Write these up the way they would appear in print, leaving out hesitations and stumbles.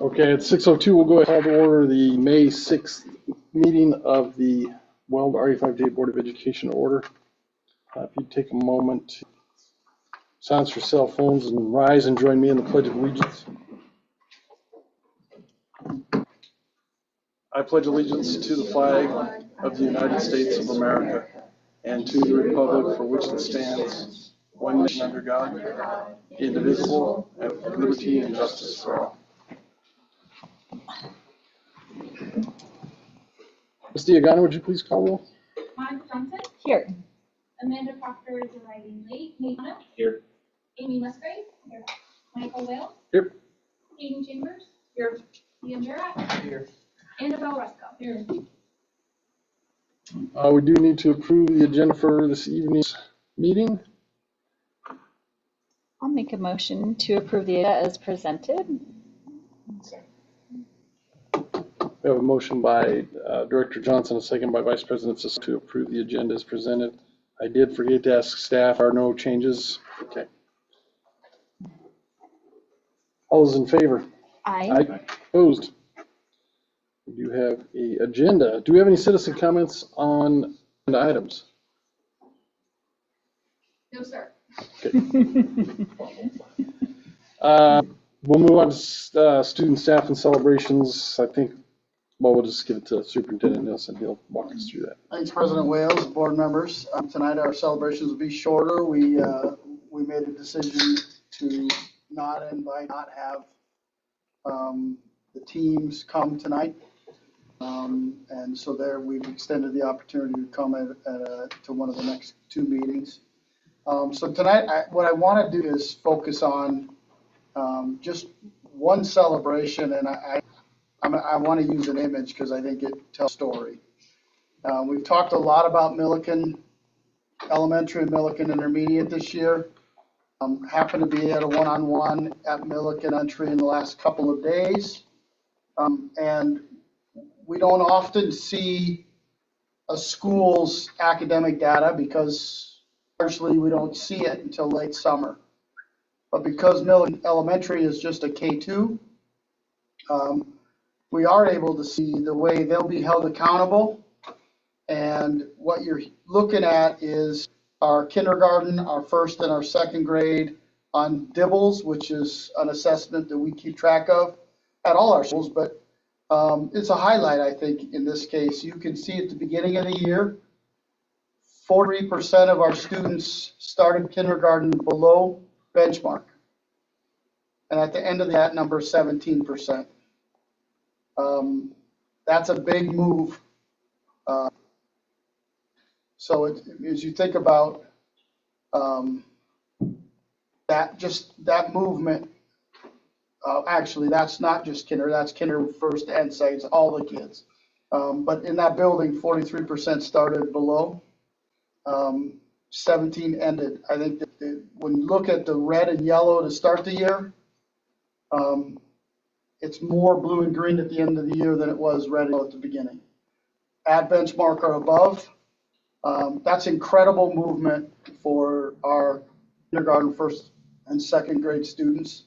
Okay, at 6:02, we'll go ahead and call to order the May 6th meeting of the Weld RE-5J Board of Education order. If you'd take a moment to silence your cell phones and rise and join me in the Pledge of Allegiance. I pledge allegiance to the flag of the United States of America and to the republic for which it stands, one nation under God, indivisible, and with liberty and justice for all. Ms. Diagana, would you please call roll? Monica Johnson. Here. Amanda Proctor is arriving late. Nate Here. Amy Musgrave. Here. Michael Weld. Here. Hayden Chambers. Here. Ian Barrett. Here. Annabelle Rusko. Here. We do need to approve the agenda for this evening's meeting. I'll make a motion to approve the agenda as presented. We have a motion by Director Johnson, a second by Vice President Cisco to approve the agenda as presented. I did forget to ask staff, are no changes? Okay. All those in favor? Aye. Opposed? We do have a agenda. Do we have any citizen comments on the items? No, sir. Okay. We'll move on to student, staff, and celebrations. I think, well, we'll just give it to Superintendent Nielsen. He'll walk us through that. Thanks, President Wales, board members. Tonight our celebrations will be shorter. We made a decision to not have the teams come tonight. And so there we've extended the opportunity to come to one of the next two meetings. So tonight, what I want to do is focus on just one celebration, and I want to use an image because I think it tells a story. We've talked a lot about Milliken Elementary and Milliken Intermediate this year. Happened to be at a one-on-one at Milliken Elementary in the last couple of days. And we don't often see a school's academic data because largely we don't see it until late summer. But because Milliken Elementary is just a K2, we are able to see the way they'll be held accountable. And what you're looking at is our kindergarten, our first and our second grade on DIBELS, which is an assessment that we keep track of at all our schools, but it's a highlight, I think, in this case. You can see at the beginning of the year, 40% of our students started kindergarten below benchmark. And at the end of that number, 17%. That's a big move. So as you think about that movement, actually, that's not just kinder, that's kinder first and second, it's all the kids. But in that building, 43% started below, 17 ended. I think that when you look at the red and yellow to start the year, it's more blue and green at the end of the year than it was red and yellow at the beginning. At benchmark or above, that's incredible movement for our kindergarten, first and second grade students.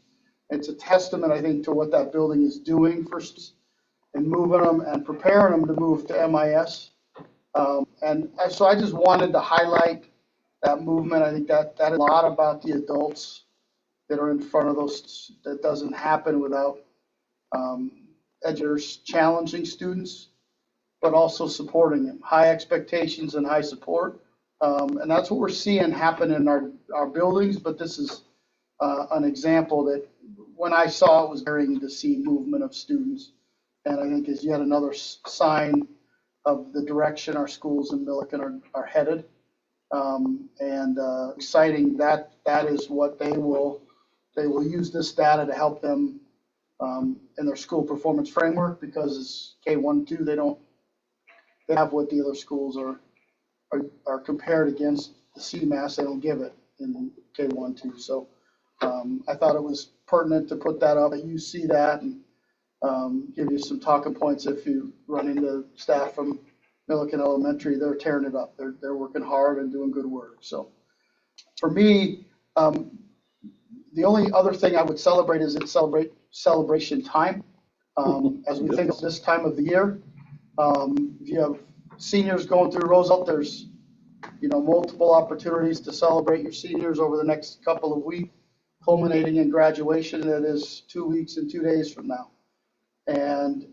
It's a testament, I think, to what that building is doing for students and moving them and preparing them to move to MIS. And so I just wanted to highlight that movement. I think that is a lot about the adults that are in front of those. That doesn't happen without educators challenging students, but also supporting them. High expectations and high support. And that's what we're seeing happen in our buildings, but this is an example that when I saw it was varying to see movement of students. And I think is yet another sign of the direction our schools in Milliken are headed. And exciting that is what they will use this data to help them in their school performance framework, because it's K1-2, they have what the other schools are compared against the CMAS. They don't give it in K1-2. So I thought it was pertinent to put that up. You see that and give you some talking points if you run into staff from Milliken Elementary. They're tearing it up. They're working hard and doing good work. So for me, The only other thing I would celebrate is it's celebration time. As we think of this time of the year, if you have seniors going through Roosevelt, there's multiple opportunities to celebrate your seniors over the next couple of weeks, culminating in graduation that is 2 weeks and 2 days from now. And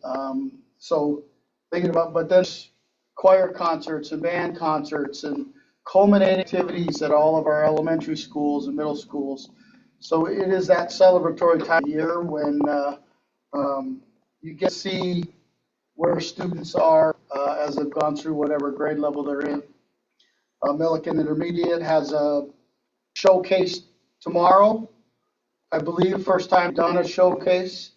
so thinking about, but there's choir concerts and band concerts and culminating activities at all of our elementary schools and middle schools. So it is that celebratory time of year when you get to see where students are as they've gone through whatever grade level they're in. Milliken Intermediate has a showcase tomorrow. I believe first time done a showcase.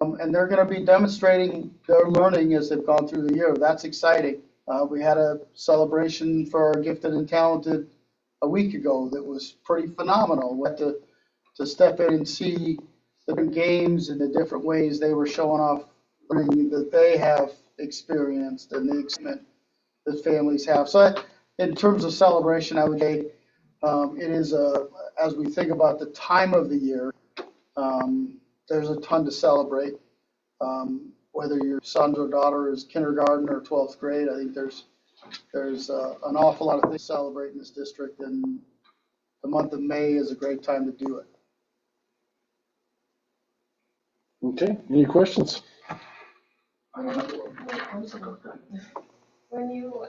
And they're going to be demonstrating their learning as they've gone through the year. That's exciting. We had a celebration for our gifted and talented a week ago that was pretty phenomenal. We had to step in and see the different games and the different ways they were showing off learning that they have experienced and the excitement that families have. So in terms of celebration, I would say it is, as we think about the time of the year, there's a ton to celebrate. Whether your son or daughter is kindergarten or 12th grade, I think there's an awful lot of things to celebrate in this district, and the month of May is a great time to do it. Okay, any questions? When you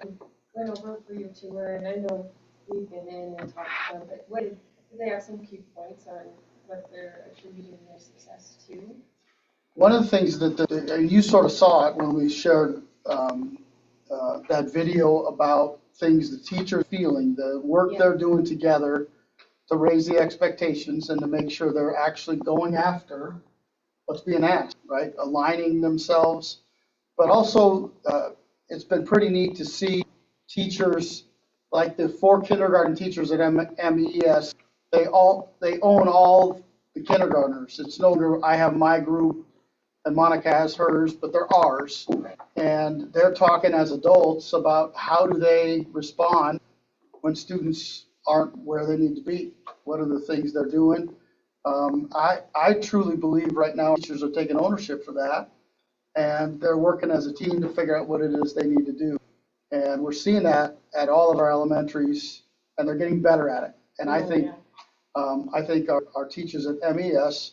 went over for your tour, and I know we've been in and talked to them, but did they have some key points on what they're attributing their success to? One of the things that you sort of saw it when we shared that video about things the teachers feeling, the work they're doing together to raise the expectations and to make sure they're actually going after what's being asked, right? Aligning themselves. But also, it's been pretty neat to see teachers, like the 4 kindergarten teachers at MES, they own all the kindergartners. It's no longer I have my group and Monica has hers, but they're ours. And they're talking as adults about how do they respond when students aren't where they need to be. What are the things they're doing? I truly believe right now teachers are taking ownership for that, and they're working as a team to figure out what it is they need to do. And we're seeing that at all of our elementaries, and they're getting better at it. And I think our teachers at MES,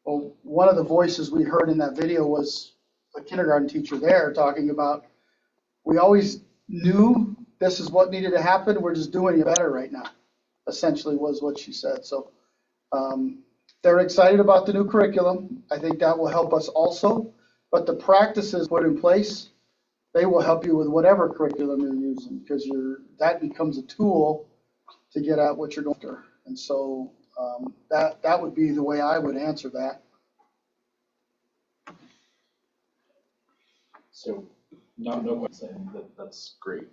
well, one of the voices we heard in that video was a kindergarten teacher there talking about, we always knew this is what needed to happen. We're just doing it better right now, essentially was what she said. So they're excited about the new curriculum. I think that will help us also. But the practices put in place, they will help you with whatever curriculum you're using, because that becomes a tool to get at what you're going after. And so that would be the way I would answer that. So, no question, that's great.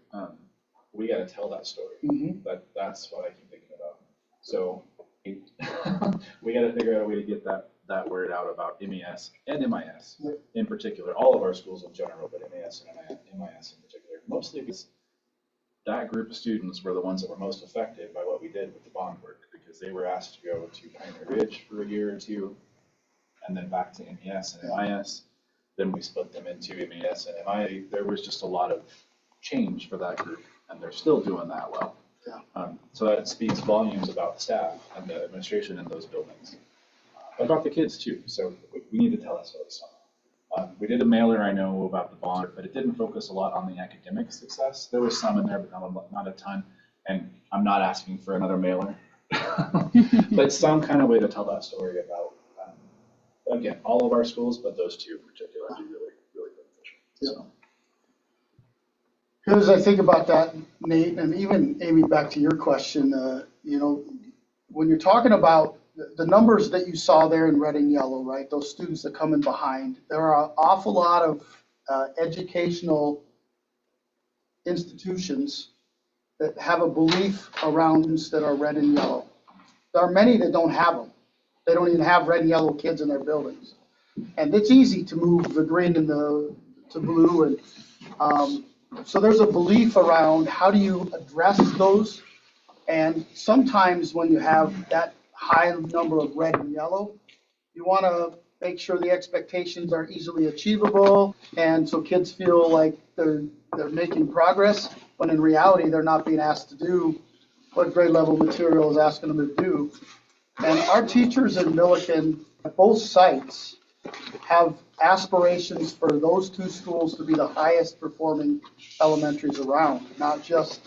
We got to tell that story. Mm-hmm. That's what I keep thinking about. So, we got to figure out a way to get that word out about MES and MIS in particular, all of our schools in general, but MES and MIS in particular, mostly because that group of students were the ones that were most affected by what we did with the bond work, because they were asked to go to Pioneer Ridge for a year or two, and then back to MES and MIS. Then we split them into MES and MIA. There was just a lot of change for that group, and they're still doing that well. Yeah. So that speaks volumes about the staff and the administration in those buildings. About the kids too, so we need to tell that story somehow. We did a mailer, I know, about the bond, but it didn't focus a lot on the academic success. There was some in there, but not a ton. And I'm not asking for another mailer, but some kind of way to tell that story about, again, all of our schools, but those two in particular would be really, really beneficial. So. As I think about that, Nate, and even Amy, back to your question, when you're talking about the numbers that you saw there in red and yellow, right? Those students that come in behind, there are an awful lot of educational institutions that have a belief around students that are red and yellow. There are many that don't have them. They don't even have red and yellow kids in their buildings. And it's easy to move the green and to blue. And so there's a belief around how do you address those. And sometimes when you have that high number of red and yellow. You want to make sure the expectations are easily achievable, and so kids feel like they're making progress, when in reality, they're not being asked to do what grade level material is asking them to do. And our teachers in Milliken at both sites have aspirations for those two schools to be the highest performing elementaries around, not just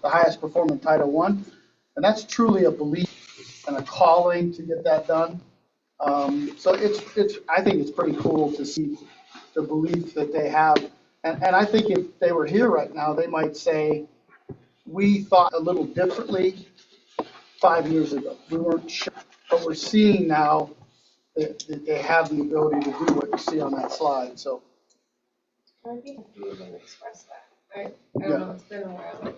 the highest performing Title I. And that's truly a belief and a calling to get that done. So I think it's pretty cool to see the belief that they have. And I think if they were here right now, they might say, we thought a little differently 5 years ago. We weren't sure, but we're seeing now that they have the ability to do what you see on that slide, so. I think a few of them express that. I don't know, it's been a while,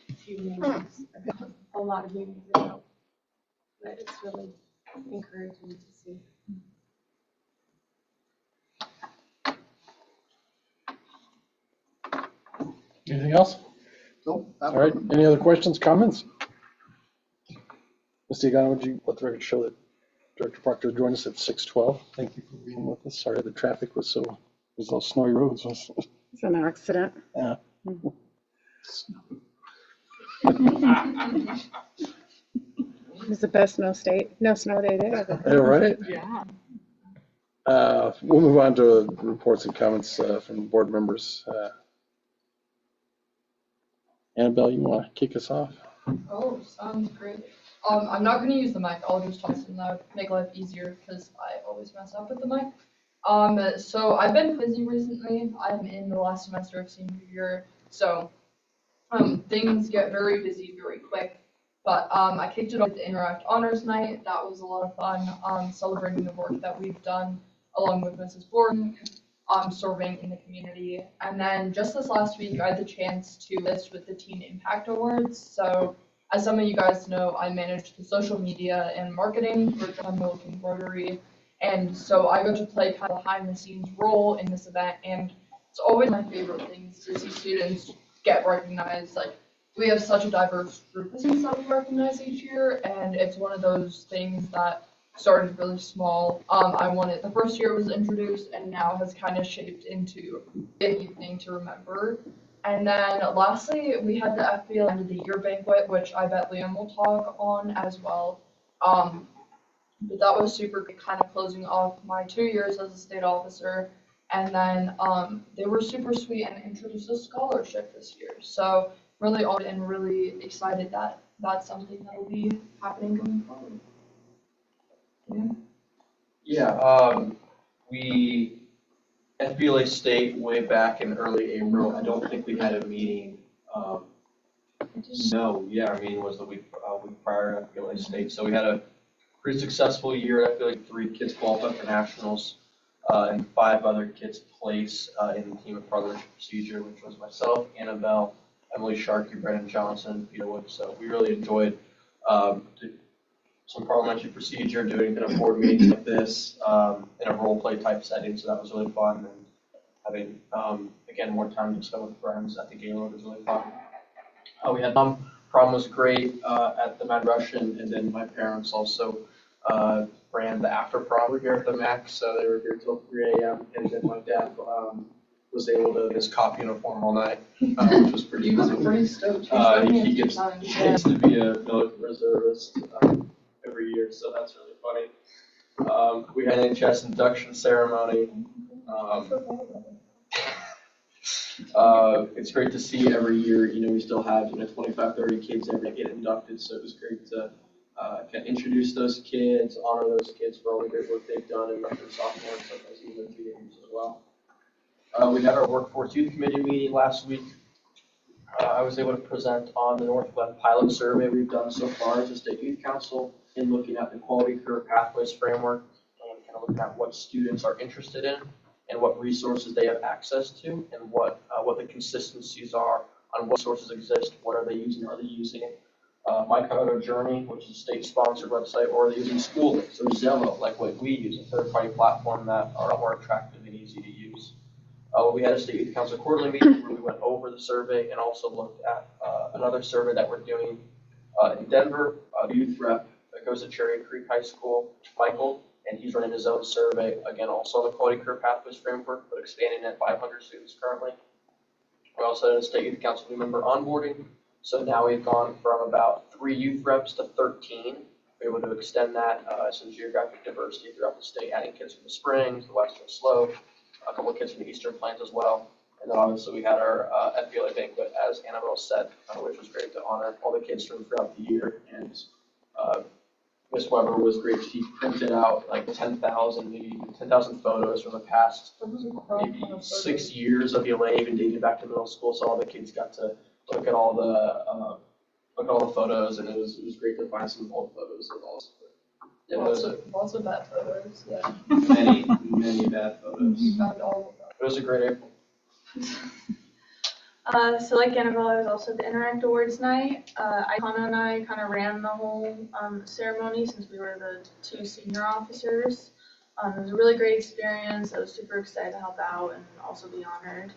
a few meetings, a lot of meetings ago. But it's really encouraging to see. Anything else? Nope. All right, any other questions, comments? Mr. Egan, would you let the record show that Director Proctor joined us at 6:12? Thank you for being with us. Sorry the traffic was there's those snowy roads. It's an accident. Yeah. It was the best no snow day they ever had. Yeah, right? Yeah. We'll move on to reports and comments from board members. Annabelle, you want to kick us off? Oh, sounds great. I'm not going to use the mic. I'll just talk something that would make life easier because I always mess up with the mic. So I've been busy recently. I'm in the last semester of senior year, so things get very busy very quick. But I kicked it off with the Interact Honors Night. That was a lot of fun, celebrating the work that we've done along with Mrs. Borden, serving in the community. And then just this last week, I had the chance to list with the Teen Impact Awards. So as some of you guys know, I manage the social media and marketing for the Milliken Rotary. And so I got to play kind of behind the scenes role in this event. And it's always my favorite things to see students get recognized. Like, we have such a diverse group of students that we recognize each year. And it's one of those things that started really small. The first year it was introduced and now has kind of shaped into an evening to remember. And then lastly, we had the FBL end of the year banquet, which I bet Liam will talk on as well. But that was super good, kind of closing off my 2 years as a state officer. And then they were super sweet and introduced a scholarship this year. So really honored and really excited that that's something that will be happening going forward. We FBLA State way back in early April. I don't think we had a meeting. Our meeting was the week prior to FBLA State. So we had a pretty successful year. I feel like 3 kids qualified for nationals, and 5 other kids placed in the team of parliamentary procedure, which was myself, Annabelle, Emily Sharkey, Brennan Johnson, and Peter Wood. So we really enjoyed some parliamentary procedure, doing kind of board meetings like this in a role play type setting. So that was really fun, and having again more time to spend with friends at the Gaylord was really fun. We had prom was great at the Mad Rush, and then my parents also ran the after prom over here at the Mac, so they were here till 3 a.m. And then my dad was able to get his cop uniform all night, which was pretty He was fun. pretty stoked. He gets to be a Milliken reservist every year, so that's really funny. We had an NHS induction ceremony. It's great to see every year, we still have, 25, 30 kids every get inducted, so it was great to kind of introduce those kids, honor those kids for all the great work they've done, and let their sophomore and stuff as even juniors as well. We had our Workforce Youth Committee meeting last week. I was able to present on the Northwest pilot survey we've done so far as a state youth council in looking at the quality career pathways framework and kind of looking at what students are interested in and what resources they have access to and what the consistencies are on what sources exist, what are they using it. My Colorado Journey, which is a state-sponsored website, or are they using Schoolix or Zello, like what we use, a third-party platform that are more attractive and easy to use. We had a state youth council quarterly meeting where we went over the survey and also looked at another survey that we're doing in Denver. The youth rep goes to Cherry Creek High School, Michael, and he's running his own survey, again, also on the Quality Career Pathways framework, but expanding at 500 students currently. We also had a state youth council new member onboarding, so now we've gone from about 3 youth reps to 13. We're able to extend that, some geographic diversity throughout the state, adding kids from the Springs, the Western Slope, a couple of kids from the Eastern Plains as well. And then obviously we had our FBLA banquet, as Annabelle said, which was great to honor all the kids from throughout the year. And Ms. Weber was great. She printed out like 10,000, maybe even 10,000 photos from the past maybe 6 years of ELA, even dating back to middle school. So all the kids got to look at all the photos, and it was great to find some old photos of all. Yeah, Lots of bad photos, yeah. many bad photos. You found all of them. It was a great April. So like Annabelle, I was also at the Interact Awards night. Icona and I kind of ran the whole ceremony since we were the 2 senior officers. It was a really great experience. I was super excited to help out and also be honored.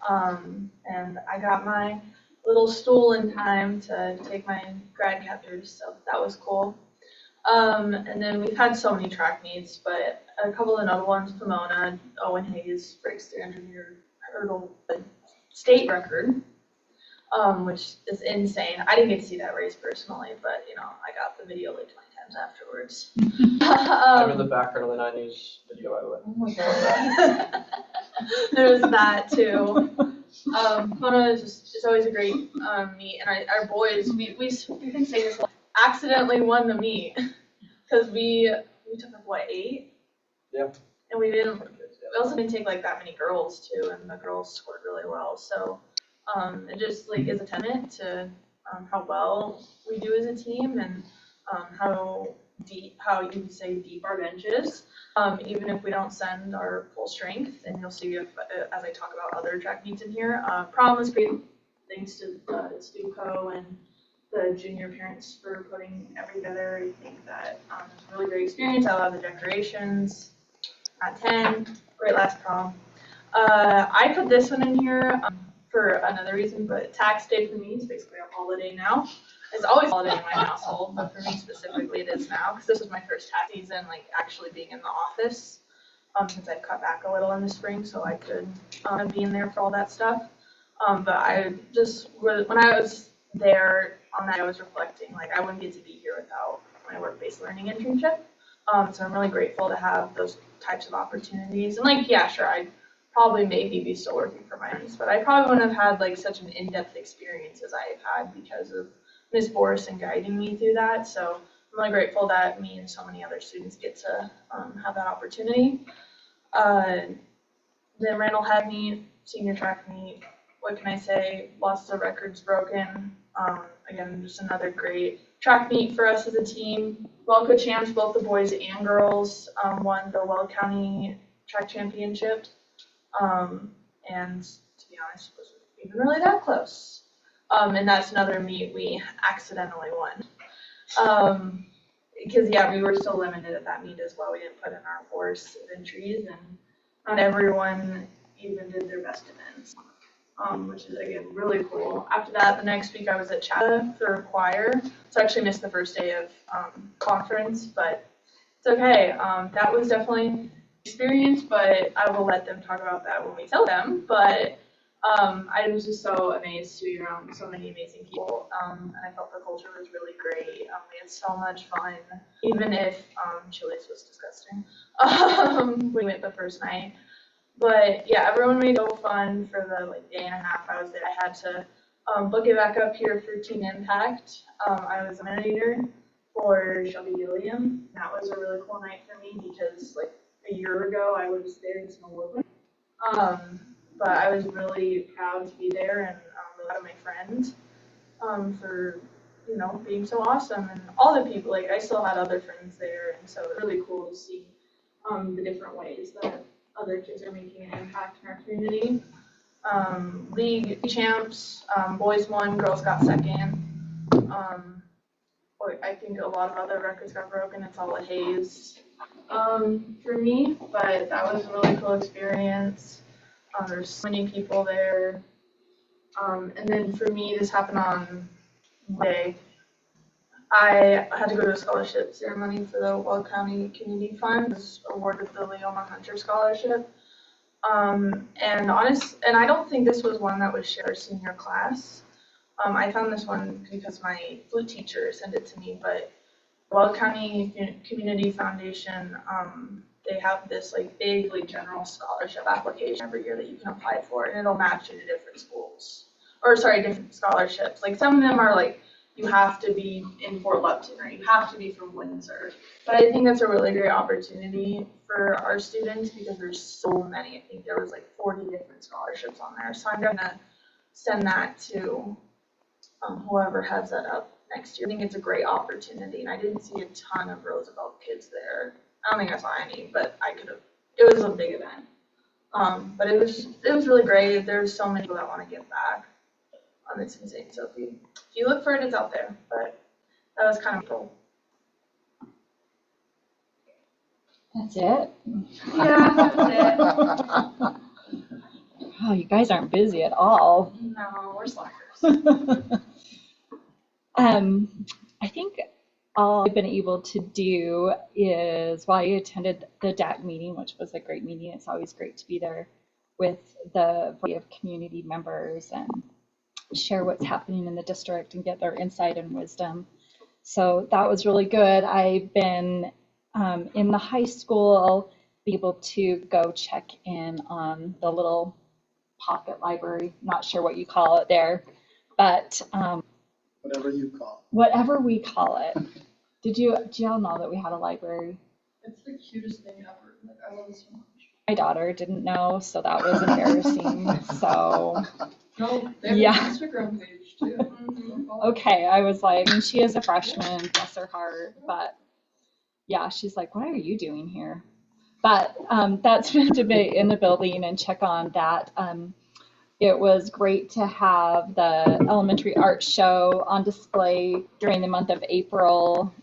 And I got my little stool in time to take my grad captors, so that was cool. And then we've had so many track meets, but a couple of other ones, Pomona, Owen Hayes breaks the 300-meter hurdle state record, which is insane. I didn't get to see that race personally, but you know, I got the video like 20 times afterwards. I'm in the background of the 90s video, by the way. Oh my god. There's that too. Pomona is just, it's always a great meet, and our boys, we've been saying this, accidentally won the meet because we took up what, 8? Yeah. And we also didn't take like that many girls too, and the girls scored really well. So it just like is a testament to how well we do as a team, and how you would say deep our bench is. Even if we don't send our full strength, and you'll see if, as I talk about other track meets in here, prom was great. Thanks to Stu Co and the junior parents for putting everything together. I think that it was a really great experience. I love the decorations. At 10, great last prom. I put this one in here for another reason, but tax day for me is basically a holiday now. It's always a holiday in my household, but for me specifically it is now, because this was my first tax season, like actually being in the office, since I've cut back a little in the spring, so I could be in there for all that stuff. But I just, when I was there on that, I was reflecting, like I wouldn't get to be here without my work-based learning internship. So I'm really grateful to have those types of opportunities. And like, yeah, sure, I'd probably maybe be still working for my own, but I probably wouldn't have had like such an in-depth experience as I've had because of Ms. Borison guiding me through that. So I'm really grateful that me and so many other students get to have that opportunity. Then Randall had me, senior track meet. What can I say? Lots of records broken. Again, just another great track meet for us as a team. Weld champs, both the boys and girls, won the Weld County Track Championship. And to be honest, it wasn't even really that close. And that's another meet we accidentally won. Because yeah, we were so limited at that meet as well. We didn't put in our horse entries, and not everyone even did their best events. Which is again really cool. After that, the next week I was at Chatta for choir, so I actually missed the first day of conference, but it's okay. That was definitely an experience, but I will let them talk about that when we tell them. But I was just so amazed to be around so many amazing people, and I felt the culture was really great. We had so much fun, even if Chili's was disgusting. We went the first night. But yeah, everyone made it so fun for the like day and a half I was there. I had to book it back up here for Team Impact. I was a mediator for Shelby Gilliam. That was a really cool night for me because like a year ago I was there in Snowwood. But I was really proud to be there, and a lot of my friends for being so awesome, and all the people. Like I still had other friends there, and so it was really cool to see the different ways that other kids are making an impact in our community. League champs, boys won, girls got second. I think a lot of other records got broken. It's all a haze for me, but that was a really cool experience. There's so many people there. And then for me, this happened on Monday. I had to go to a scholarship ceremony for the Weld County Community Fund. I was awarded the Leoma Hunter Scholarship. And I don't think this was one that was shared our senior class. I found this one because my flute teacher sent it to me, but Weld County Community Foundation, they have this like big like general scholarship application every year that you can apply for, and it'll match you to different schools, or sorry, different scholarships. Like some of them are like you have to be in Fort Lupton or you have to be from Windsor. But I think that's a really great opportunity for our students because there's so many. I think there was like 40 different scholarships on there. So I'm gonna send that to whoever has that up next year. I think it's a great opportunity, and I didn't see a ton of Roosevelt kids there. I don't think I saw any, but I could have. It was a big event, but it was really great. There's so many people that want to give back. It's insane. So if you look for it, it's out there. But that was kind of cool. That's it? Yeah, that's Oh, you guys aren't busy at all. it. No, we're slackers. I think all I've been able to do is, while I attended the DAC meeting, which was a great meeting. It's always great to be there with the variety of community members and share what's happening in the district and get their insight and wisdom. So that was really good. I've been in the high school, be able to go check in on the little pocket library. Not sure what you call it there, but Whatever you call whatever we call it. Did y'all know that we had a library? It's the cutest thing ever. Like, I love it so much. My daughter didn't know, so that was embarrassing. So No, they have yeah. an Instagram page too. Okay, I was like, and she is a freshman, bless her heart, but yeah, she's like, what are you doing here? But that's been to be in the building and check on that. It was great to have the elementary art show on display during the month of April.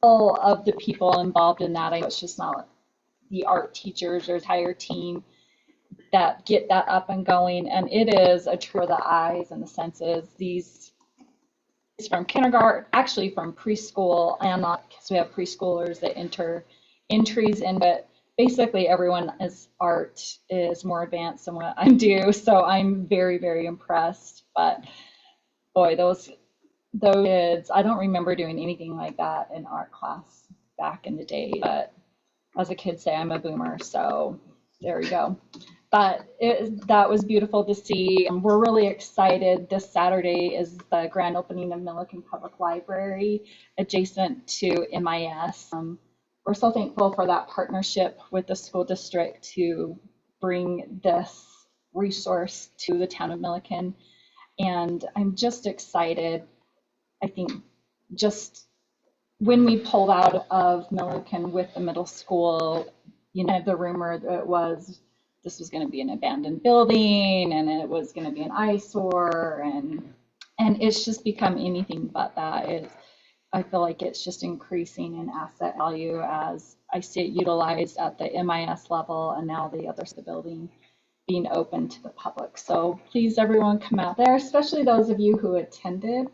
All of the people involved in that, I know it's just not the art teachers or entire team that get that up and going, and it is a true of the eyes and the senses. These is from kindergarten, actually from preschool, and not because we have preschoolers that enter entries in, but basically everyone's art is more advanced than what I do, so I'm very, very impressed. But boy, those kids, I don't remember doing anything like that in art class back in the day, but as the kids say, I'm a boomer, so there we go. But that was beautiful to see. We're really excited. This Saturday is the grand opening of Milliken Public Library adjacent to MIS. We're so thankful for that partnership with the school district to bring this resource to the town of Milliken. And I'm just excited. I think just when we pulled out of Milliken with the middle school, the rumor that this was going to be an abandoned building and it was going to be an eyesore, and it's just become anything but that. I feel like it's just increasing in asset value as I see it utilized at the MIS level and now the others of the building being open to the public. So please, everyone, come out there, especially those of you who attended.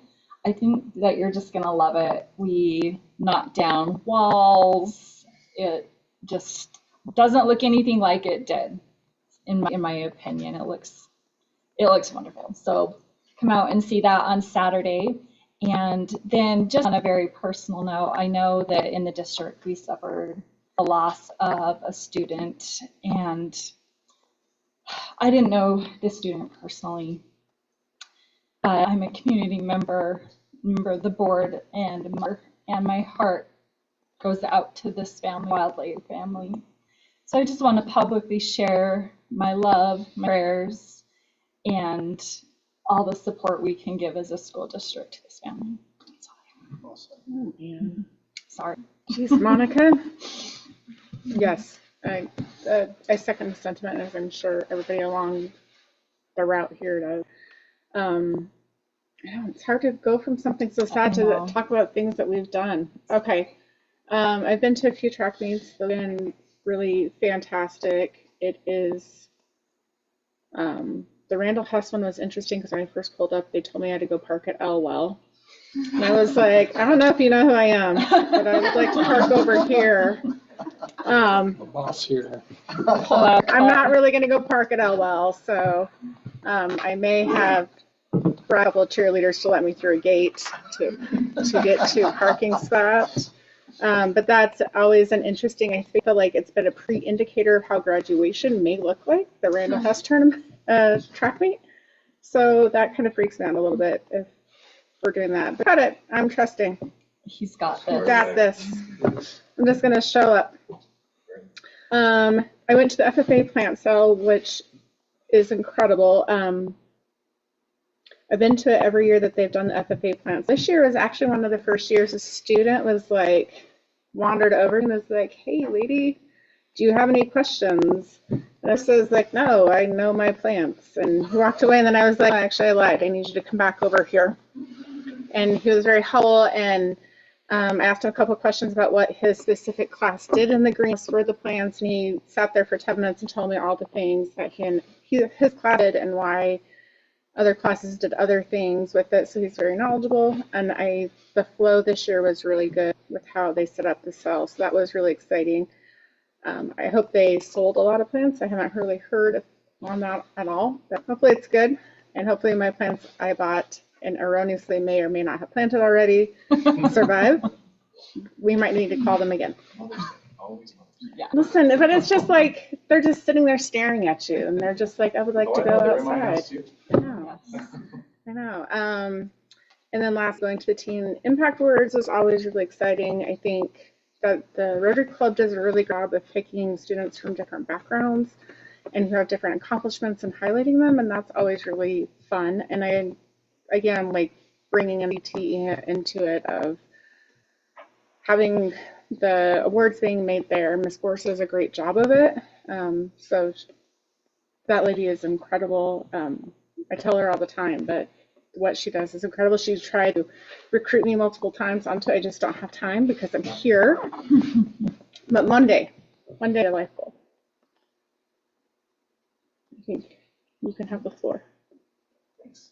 I think that you're just going to love it. We knocked down walls. It just doesn't look anything like it did, in my opinion. It looks wonderful. So come out and see that on Saturday. And then just on a very personal note, I know that in the district we suffered a loss of a student, and I didn't know this student personally, but I'm a community member of the board, and my heart goes out to this family, Wildlife family. So I just want to publicly share my love, my prayers, and all the support we can give as a school district to this family. Oh, man. Sorry. Jeez, Monica. Yes, I second the sentiment, as I'm sure everybody along the route here does. I know it's hard to go from something so sad to talk about things that we've done. Okay, I've been to a few track meets. They've been really fantastic. It is. The Randall Hess one was interesting because when I first pulled up, they told me I had to go park at Elwell. And I was like, I don't know if you know who I am, but I would like to park over here. The boss here. I'm not really going to go park at Elwell, so I may have brought a couple of cheerleaders to let me through a gate to get to a parking spot. But that's always an interesting, I feel like it's been a pre-indicator of how graduation may look like, the Randall Hess tournament track meet. So that kind of freaks me out a little bit if we're doing that. But got it. I'm trusting. He's got this. Got this. I'm just going to show up. I went to the FFA plant sale, which is incredible. I've been to it every year that they've done the FFA plants. This year was actually one of the first years a student was like, wandered over and was like, hey, lady, do you have any questions? And I was like, no, I know my plants. And he walked away, and then I was like, actually, I lied. I need you to come back over here. And he was very helpful, and I asked him a couple of questions about what his specific class did in the greens for the plants, and he sat there for 10 minutes and told me all the things that his class did and why other classes did other things with it, so he's very knowledgeable. And the flow this year was really good with how they set up the cell, so that was really exciting. I hope they sold a lot of plants. I haven't really heard on that at all, but hopefully it's good, and hopefully my plants I bought and erroneously may or may not have planted already survive. We might need to call them again. Always. Yeah. Listen, but it's just like they're just sitting there staring at you, and they're just like, I would like to go outside. I know. I know. And then last, going to the Teen Impact Awards was always really exciting. I think that the Rotary Club does a really good job of picking students from different backgrounds and who have different accomplishments and highlighting them, and that's always really fun. And I, again, like bringing MBT into it of having the awards being made there. Miss Gorse does a great job of it. So that lady is incredible. I tell her all the time, but what she does is incredible. She's tried to recruit me multiple times onto it. I just don't have time because I'm here. But Monday I life goal. I think you can have the floor. Thanks.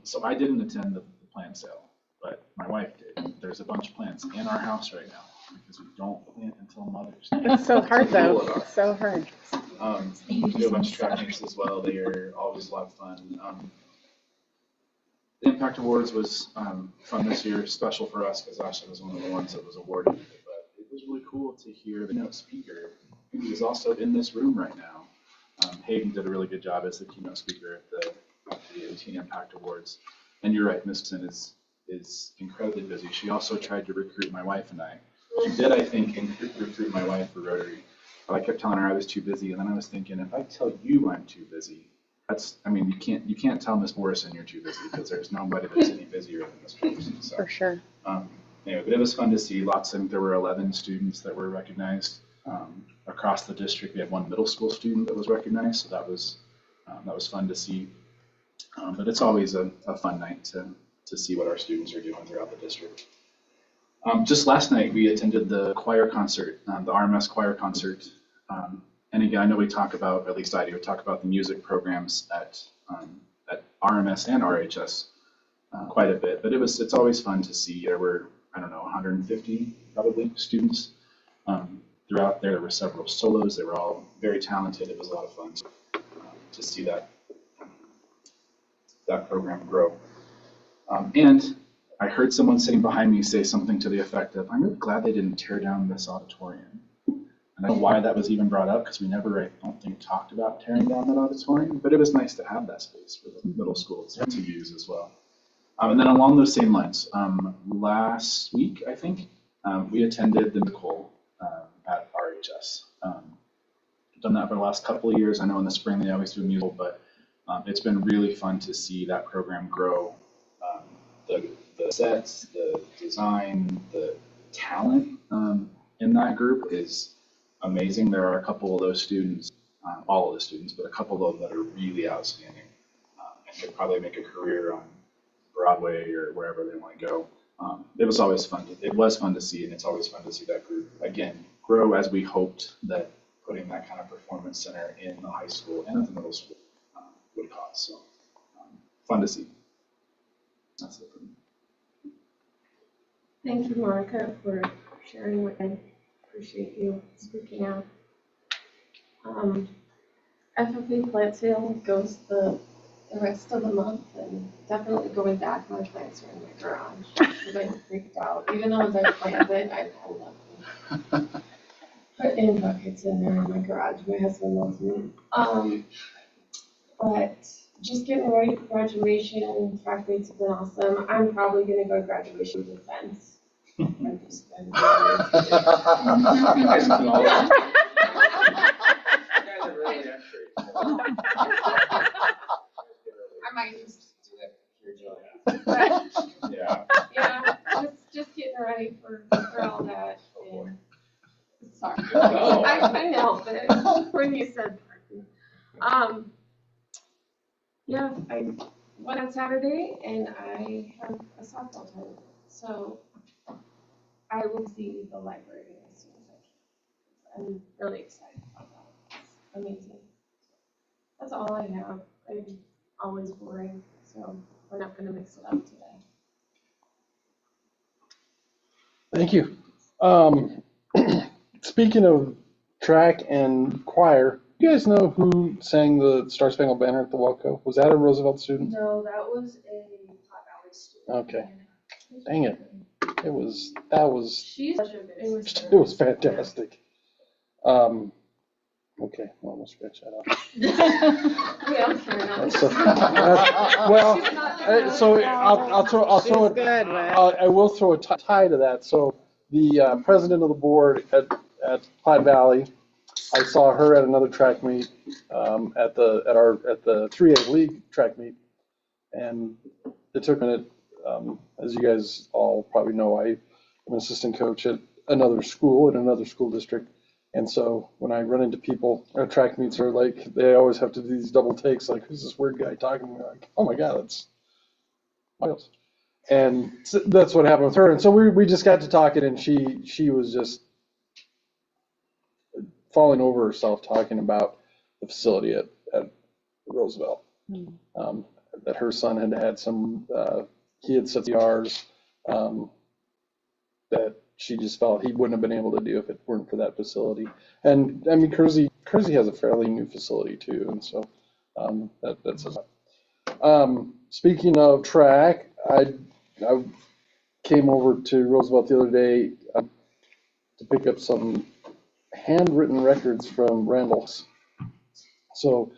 So I didn't attend the plant sale, but my wife did. There's a bunch of plants in our house right now because we don't plant until Mother's Day. It's so hard though. It's so hard. We do a bunch of track meets as well. They are always a lot of fun. The Impact Awards was fun this year, special for us because Ashley was one of the ones that was awarded. But it was really cool to hear the keynote speaker, who is also in this room right now. Hayden did a really good job as the keynote speaker at the Teen Impact Awards. And you're right, Miss Gibson is incredibly busy. She also tried to recruit my wife and I. She did, I think, recruit my wife for Rotary. But I kept telling her I was too busy, and then I was thinking, if I tell you I'm too busy, you can't tell Miss Morrison you're too busy because there's nobody that's any busier than Miss Morrison. So, For sure. Anyway, but it was fun to see. There were 11 students that were recognized across the district. We had one middle school student that was recognized, so that was fun to see. But it's always a fun night to see what our students are doing throughout the district. Just last night, we attended the choir concert, the RMS choir concert. And again, I know we talk about, at least I do, we talk about the music programs at RMS and RHS quite a bit. But it's always fun to see. There were, 150 probably students throughout there. There were several solos. They were all very talented. It was a lot of fun to see that program grow. And I heard someone sitting behind me say something to the effect of, I'm really glad they didn't tear down this auditorium. And I don't know why that was even brought up, because we never, I don't think, talked about tearing down that auditorium, but it was nice to have that space for the middle school to use as well. And then along those same lines, last week, I think, we attended the musical at RHS. Done that for the last couple of years. I know in the spring they always do a musical, but it's been really fun to see that program grow. The sets, the design, the talent in that group is amazing. There are a couple of those students, all of the students, but a couple of them that are really outstanding and could probably make a career on Broadway or wherever they want to go. It was always fun. It was fun to see, and it's always fun to see that group again grow as we hoped that putting that kind of performance center in the high school and at the middle school would cause. So fun to see. That's it for me. Thank you, Monica, for sharing with me. Appreciate you speaking out. FFA plant sale goes the rest of the month, and definitely going back, my plants are in my garage. Because I freaked out, even though as I planted, I pulled up and put in buckets in there in my garage. My husband loves me. But just getting ready for graduation, track meets have been awesome. I'm probably gonna go to graduation with a fence. I've just been. Guys can all- You guys are really extra. I might just do it pure joy. But, Yeah. yeah, just getting ready for all that. And, sorry, No. I couldn't help it when you said parking. Yeah, I went on Saturday and I have a softball tournament, so I will see the library as soon as I can. I'm really excited about that. It's amazing. That's all I have. I'm always boring, so we're not gonna mix it up today. Thank you. Speaking of track and choir, you guys know who sang the Star Spangled Banner at the Walco? Was that a Roosevelt student? No, that was a Hot Valley student. Okay. Dang it. That was She's such a good singer. it was fantastic. Okay, well, we'll scratch that off. We don't care now. So, well, so I'll throw She's it. good, Wes. I will throw a tie to that. So the president of the board at Platte Valley, I saw her at another track meet at the 3A league track meet, and it took a minute. As you guys all probably know, I'm an assistant coach at another school in another school district. And so when I run into people at track meets, are like, they always have to do these double takes, like, who's this weird guy talking to me? Like, oh my God, that's Miles. And so that's what happened with her. And so we just got to talking, and she was just falling over herself talking about the facility at Roosevelt. That her son had some, he had CPRs that she just felt he wouldn't have been able to do if it weren't for that facility. And I mean, Kersey has a fairly new facility too, and so that's a lot. Speaking of track, I came over to Roosevelt the other day to pick up some handwritten records from Randall's. So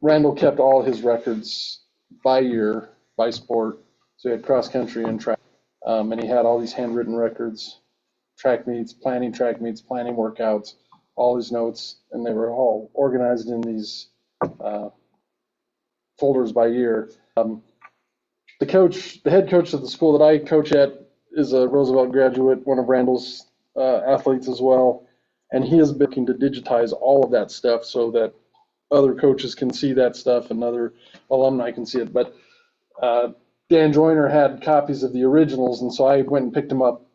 Randall kept all his records by year, by sport. So he had cross country and track. And he had all these handwritten records, track meets, planning workouts, all his notes, and they were all organized in these folders by year. The head coach of the school that I coach at is a Roosevelt graduate, one of Randall's athletes as well, and he has been looking to digitize all of that stuff so that other coaches can see that stuff and other alumni can see it. But Dan Joyner had copies of the originals, and so I went and picked them up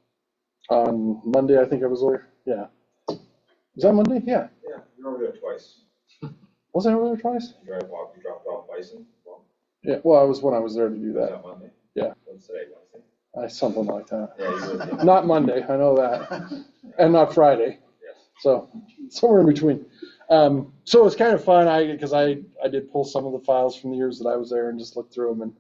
on Monday. I think I was over. Yeah. Was that Monday? Yeah. Yeah, you were over there twice. Was I over there twice? You dropped off Bison. Well, Yeah. Well, I was when I was there to do was that. that Monday? Yeah. What's today, Wednesday? Something like that. Yeah, you would. Yeah. Not Monday, I know that, and not Friday. Yes. So somewhere in between. So it was kind of fun. Because I did pull some of the files from the years that I was there and just looked through them, and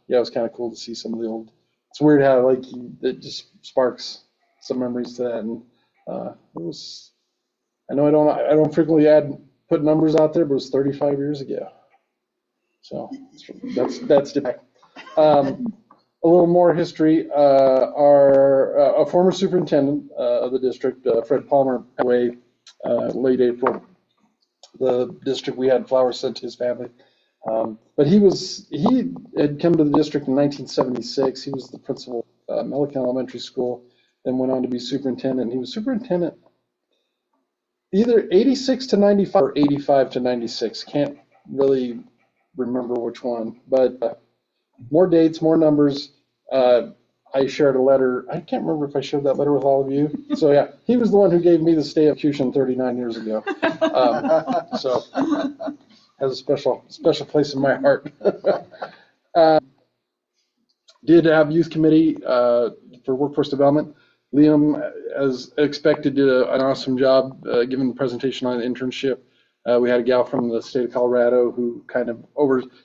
yeah, it was kind of cool to see some of the old. It's weird how it just sparks some memories to that, and it was. I know I don't frequently put numbers out there, but it was 35 years ago. So that's the. A little more history. A former superintendent of the district, Fred Palmer, passed away late April. The district, we had flowers sent to his family. But he had come to the district in 1976. He was the principal at Milliken Elementary School, then went on to be superintendent. He was superintendent either 86 to 95 or 85 to 96. Can't really remember which one, but more dates, more numbers. I shared a letter. I can't remember if I shared that letter with all of you. So yeah, he was the one who gave me the stay of execution 39 years ago. So has a special place in my heart. Did have youth committee for workforce development. Liam, as expected, did an awesome job giving the presentation on internship. We had a gal from the state of Colorado who kind of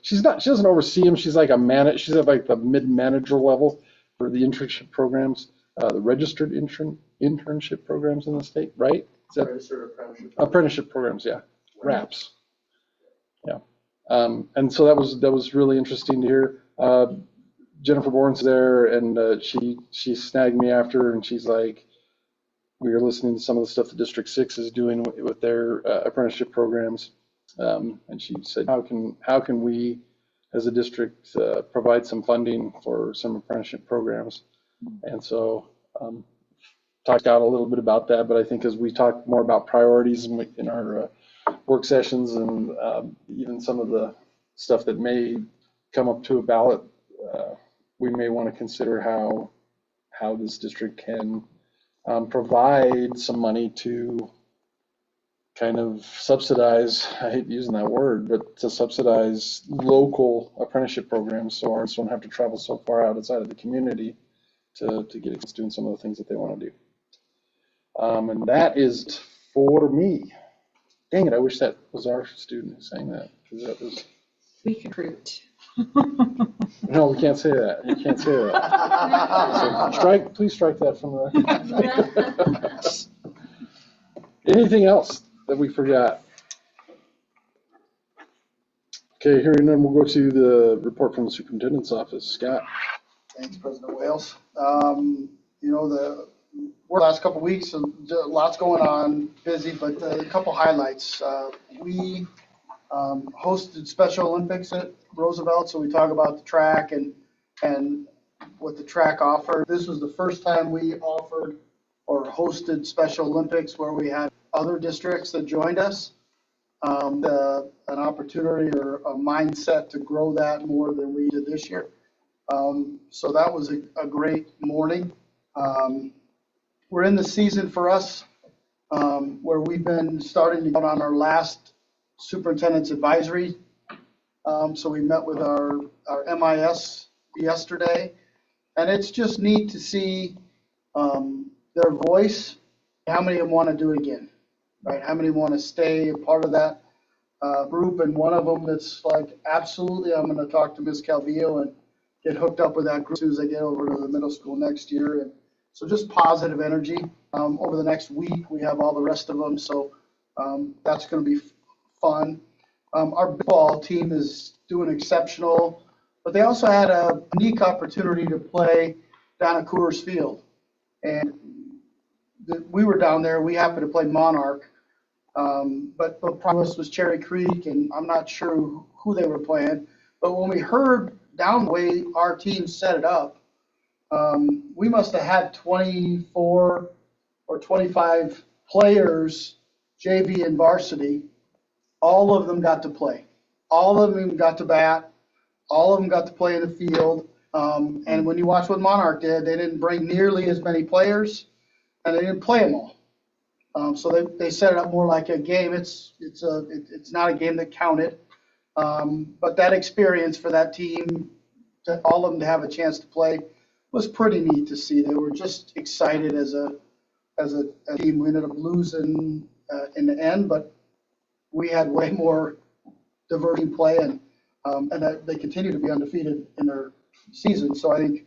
she doesn't oversee them. She's like she's at like the mid-manager level for the internship programs, the registered internship programs in the state, right? Is that Registered apprenticeship programs? Yeah, RAPs. Yeah, and so that was really interesting to hear. Jennifer Bourne's there, and she snagged me after, and she's like, we were listening to some of the stuff that District 6 is doing with their apprenticeship programs, and she said, how can we, as a district, provide some funding for some apprenticeship programs? And so talked out a little bit about that, but I think as we talk more about priorities in our work sessions and even some of the stuff that may come up to a ballot, we may want to consider how this district can provide some money to kind of subsidize, I hate using that word, but to subsidize local apprenticeship programs so our students don't have to travel so far outside of the community to get kids doing some of the things that they want to do. And that is for me. Dang it, I wish that was our student who sang that, because that was... We can recruit. No, we can't say that. You can't say that. So please strike that from the record. Anything else that we forgot? Okay, hearing none, we'll go to the report from the superintendent's office. Scott. Thanks, President Wales. The last couple of weeks, lots going on, busy, but a couple highlights. We hosted Special Olympics at Roosevelt, so we talk about the track and what the track offered. This was the first time we offered or hosted Special Olympics where we had other districts that joined us. An opportunity or a mindset to grow that more than we did this year. So that was a great morning. We're in the season for us where we've been starting to go on our last superintendent's advisory. So we met with our MIS yesterday, and it's just neat to see their voice. How many of them want to do it again, right? How many want to stay a part of that group? And one of them that's like, absolutely, I'm going to talk to Ms. Calvillo and get hooked up with that group as soon as I get over to the middle school next year. And so just positive energy. Over the next week, we have all the rest of them, so that's going to be fun. Our baseball team is doing exceptional, but they also had a unique opportunity to play down at Coors Field. And we were down there. We happened to play Monarch, but promise was Cherry Creek, and I'm not sure who they were playing. But when we heard down the way our team set it up, we must have had 24 or 25 players, JV and varsity. All of them got to play. All of them got to bat. All of them got to play in the field. And when you watch what Monarch did, they didn't bring nearly as many players, and they didn't play them all. So they set it up more like a game. It's not a game that counted, but that experience for that team, all of them to have a chance to play, was pretty neat to see. They were just excited as a team. We ended up losing in the end, but we had way more diverting play, and that they continue to be undefeated in their season. So I think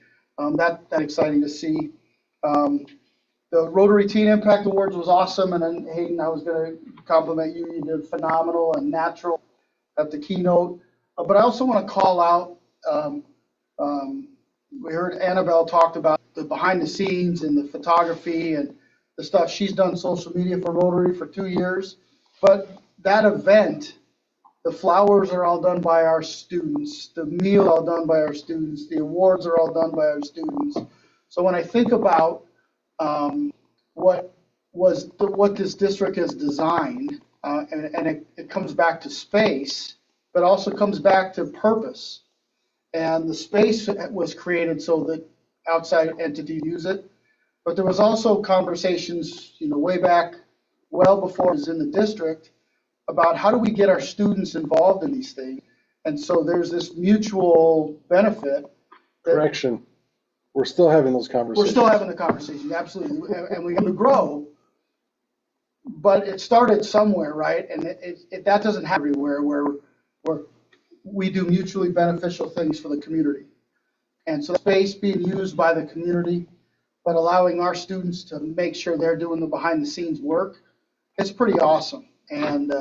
that's exciting to see. The Rotary Teen Impact Awards was awesome, and then Hayden, I was going to compliment you. You did phenomenal and natural at the keynote. But I also want to call out. We heard Annabelle talked about the behind the scenes and the photography and the stuff. She's done social media for Rotary for 2 years. But that event, the flowers are all done by our students. The meal all done by our students. The awards are all done by our students. So when I think about what this district has designed, and it comes back to space, but also comes back to purpose. And the space was created so that outside entities use it. But there was also conversations, way back, well before I was in the district, about how do we get our students involved in these things. And so there's this mutual benefit Correction, we're still having those We're conversations. still having the conversation, absolutely, and we have to grow. But it started somewhere, right? And that doesn't happen everywhere where we do mutually beneficial things for the community. And so space being used by the community, but allowing our students to make sure they're doing the behind the scenes work, it's pretty awesome. And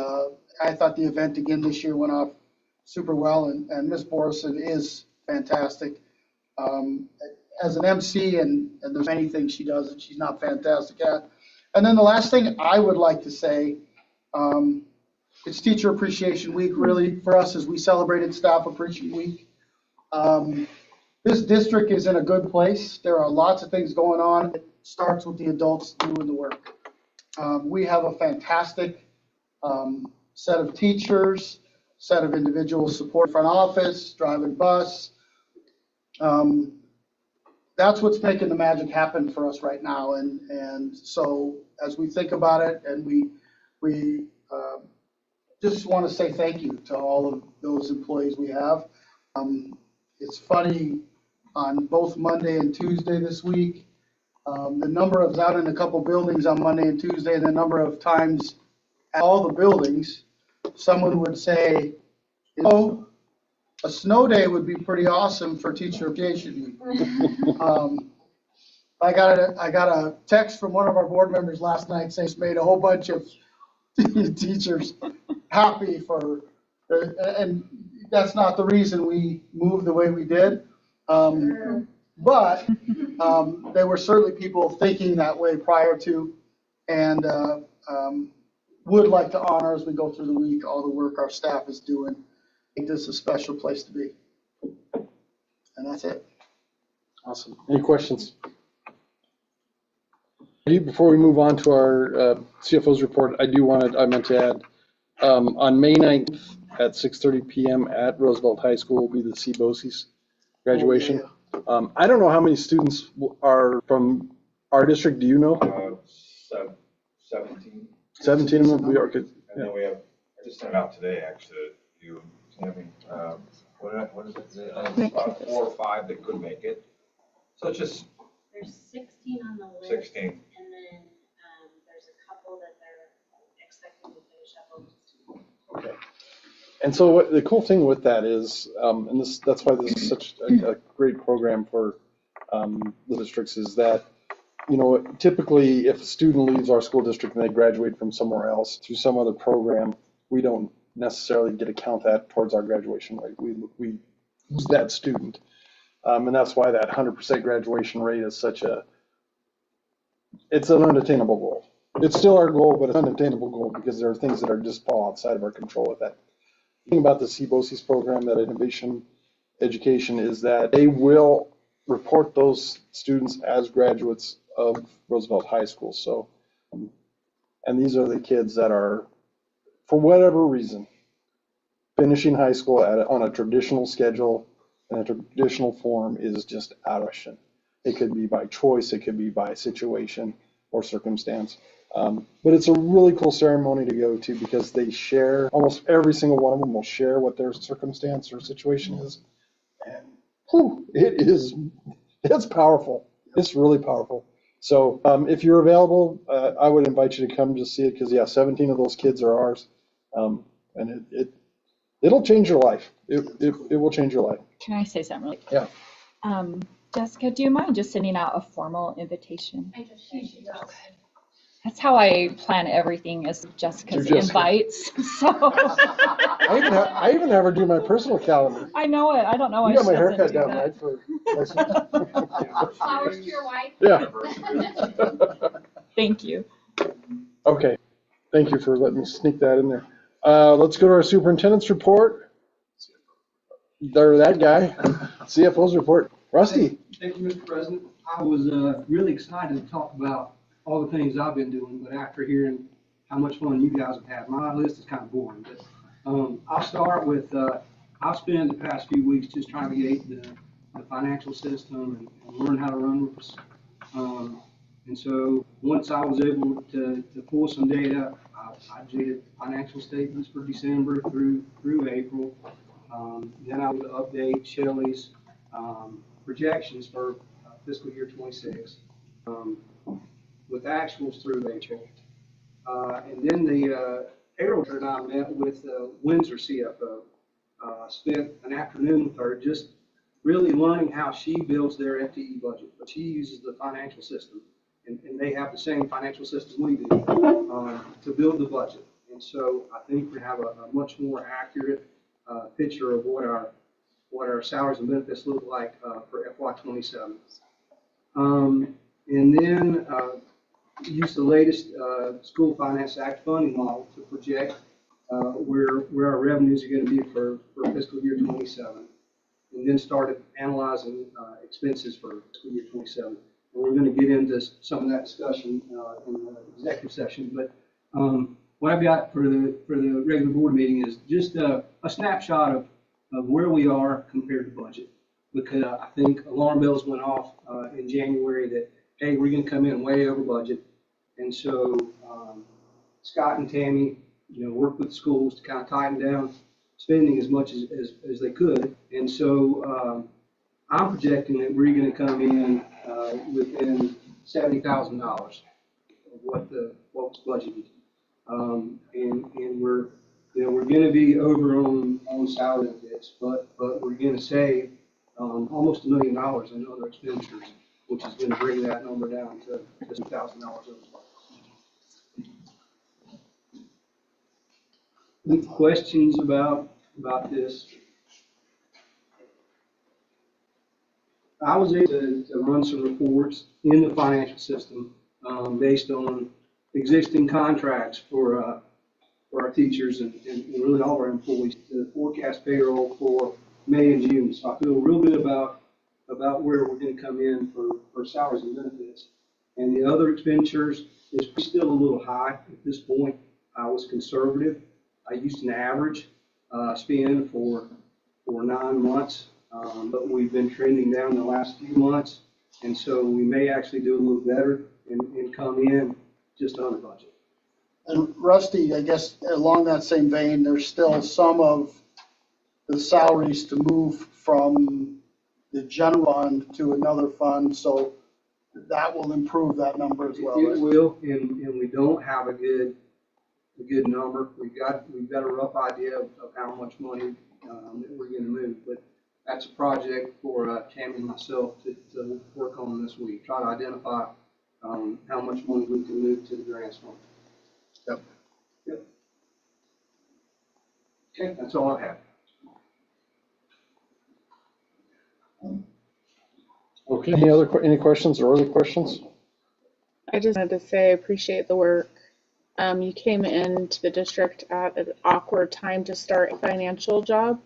I thought the event again this year went off super well, and Miss Borison is fantastic. As an MC, and there's many things she does that she's not fantastic at. And then the last thing I would like to say, it's Teacher Appreciation Week, really, for us as we celebrated Staff Appreciation Week. This district is in a good place. There are lots of things going on. It starts with the adults doing the work. We have a fantastic set of teachers, set of individual support front office, driving bus. That's what's making the magic happen for us right now. And so as we think about it, and we just want to say thank you to all of those employees we have. It's funny, on both Monday and Tuesday this week, the number of, I was out in a couple buildings on Monday and Tuesday, and the number of times at all the buildings, someone would say, oh, a snow day would be pretty awesome for Teacher Appreciation Week. I got a text from one of our board members last night saying it's made a whole bunch of teachers happy for, and that's not the reason we moved the way we did. But there were certainly people thinking that way prior to, and would like to honor as we go through the week all the work our staff is doing. Make this a special place to be. And that's it. Awesome. Any questions? Before we move on to our CFO's report, I meant to add, on May 9th at 6:30 p.m. at Roosevelt High School will be the CBOCES graduation. Oh, yeah. I don't know how many students are from our district. Do you know? 17. 17 of them will be our kids. And then we have, I just sent it out today, actually, you, Tammy, what is it? About 4 or 5 that could make it. So it's just There's 16 on the list. 16. And then there's a couple that they're expecting to finish up on. Okay. And so the cool thing with that is, and that's why this is such a great program for the districts, is that, you know, typically if a student leaves our school district and they graduate from somewhere else through some other program, we don't necessarily get to count that towards our graduation rate. We lose that student. And that's why that 100% graduation rate is it's an unattainable goal. It's still our goal, but it's an unattainable goal because there are things that are just fall outside of our control with that. The thing about the CBOCES program, that innovation education, is that they will report those students as graduates of Roosevelt High School. So, and these are the kids that are, for whatever reason, finishing high school on a traditional schedule and a traditional form is just out of question. It could be by choice, it could be by situation or circumstance. But it's a really cool ceremony to go to because they share, almost every single one of them will share what their circumstance or situation is. And whew, it's powerful. It's really powerful. So if you're available, I would invite you to come just see it because, yeah, 17 of those kids are ours. And it'll change your life. It will change your life. Can I say something really quick? Yeah. Jessica, do you mind just sending out a formal invitation? I just think she does. That's how I plan everything, is Jessica's Through Jessica. invites. So I even have her do my personal calendar. I know it. I don't know why You got she my doesn't haircut do down, that. right? Flowers to your wife. Yeah. Thank you. Okay. Thank you for letting me sneak that in there. Let's go to our superintendent's report. There, that guy. CFO's report. Rusty. Thank you, Mr. President. I was really excited to talk about all the things I've been doing, but after hearing how much fun you guys have had, my list is kind of boring. But I'll start with, I've spent the past few weeks just trying to get the financial system and learn how to run with and so once I was able to pull some data, I did financial statements for December through April. Then I would update Shelley's projections for fiscal year '26 with actuals through April. And then the payroll and I met with Windsor CFO, spent an afternoon with her just really learning how she builds their FTE budget. But she uses the financial system, and they have the same financial system we do to build the budget. And so I think we have a much more accurate picture of what our salaries and benefits look like for FY27. And then use the latest School Finance Act funding model to project where our revenues are going to be for fiscal year '27, and then started analyzing expenses for fiscal year '27. And we're going to get into some of that discussion in the executive session. But what I've got for the regular board meeting is just a snapshot of where we are compared to budget, because I think alarm bells went off in January that, hey, we're going to come in way over budget. And so Scott and Tammy, worked with the schools to kind of tighten down spending as much as they could. And so I'm projecting that we're going to come in within $70,000 of what was budgeted. And we're going to be over on salary benefits, but we're going to save almost $1 million in other expenditures, which is going to bring that number down to $2,000 over. Any questions about this? I was able to run some reports in the financial system based on existing contracts for our teachers and really all of our employees to forecast payroll for May and June. So I feel real good about where we're going to come in for salaries and benefits. And the other expenditures is still a little high at this point. I was conservative. I used an average spend for 9 months, but we've been trending down the last few months. And so we may actually do a little better and come in just under budget. And Rusty, I guess along that same vein, there's still some of the salaries to move from the general fund to another fund, so that will improve that number as well. It will, and we don't have a good number. We've got a rough idea of how much money that we're going to move, but that's a project for Tammy and myself to work on this week. Try to identify how much money we can move to the grants fund. Yep. Okay, that's all I have. Okay, any questions or other questions? I just wanted to say I appreciate the work. You came into the district at an awkward time to start a financial job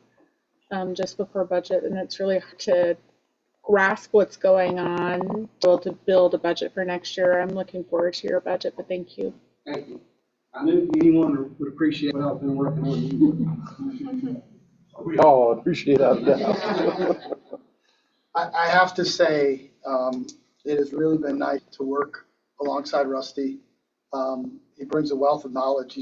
just before budget, and it's really hard to grasp what's going on, to build a budget for next year. I'm looking forward to your budget, but thank you. Thank you. I knew anyone would appreciate what I've been working on. We all appreciate that. I have to say, it has really been nice to work alongside Rusty. He brings a wealth of knowledge.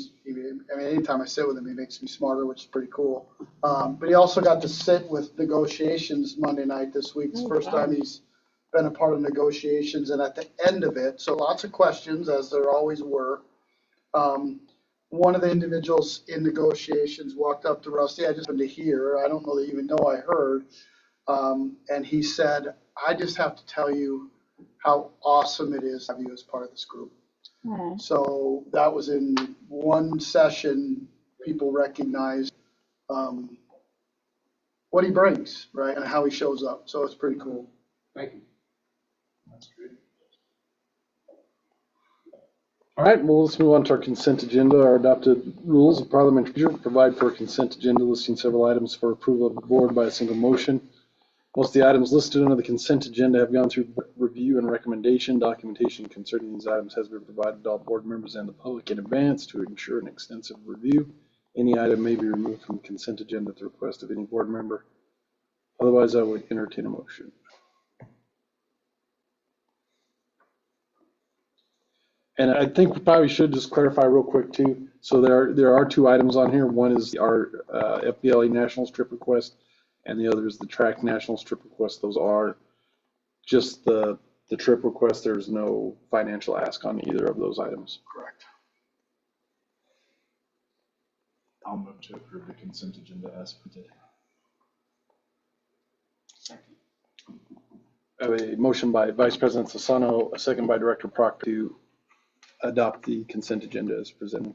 Anytime I sit with him, he makes me smarter, which is pretty cool. But he also got to sit with negotiations Monday night this week. It's the first time he's been a part of negotiations. And at the end of it, so lots of questions, as there always were. One of the individuals in negotiations walked up to Rusty. I just happened to hear. I don't know that you even know I heard. And he said, I just have to tell you how awesome it is to have you as part of this group. Aww. So that was in one session. People recognized what he brings, right, and how he shows up. So it's pretty cool. Thank you. That's great. All right, well, let's move on to our consent agenda. Our adopted rules of parliamentary procedure provide for a consent agenda listing several items for approval of the board by a single motion. Most of the items listed under the consent agenda have gone through review and recommendation. Documentation concerning these items has been provided to all board members and the public in advance to ensure an extensive review. Any item may be removed from the consent agenda at the request of any board member. Otherwise, I would entertain a motion. And I think we probably should just clarify real quick too. So there are two items on here. One is our FBLA Nationals trip request, and the other is the track nationals trip request. Those are just the trip request. There's no financial ask on either of those items. Correct. I'll move to approve the consent agenda as printed. I have a motion by Vice President Sassano, a second by Director Proctor to adopt the consent agenda as presented.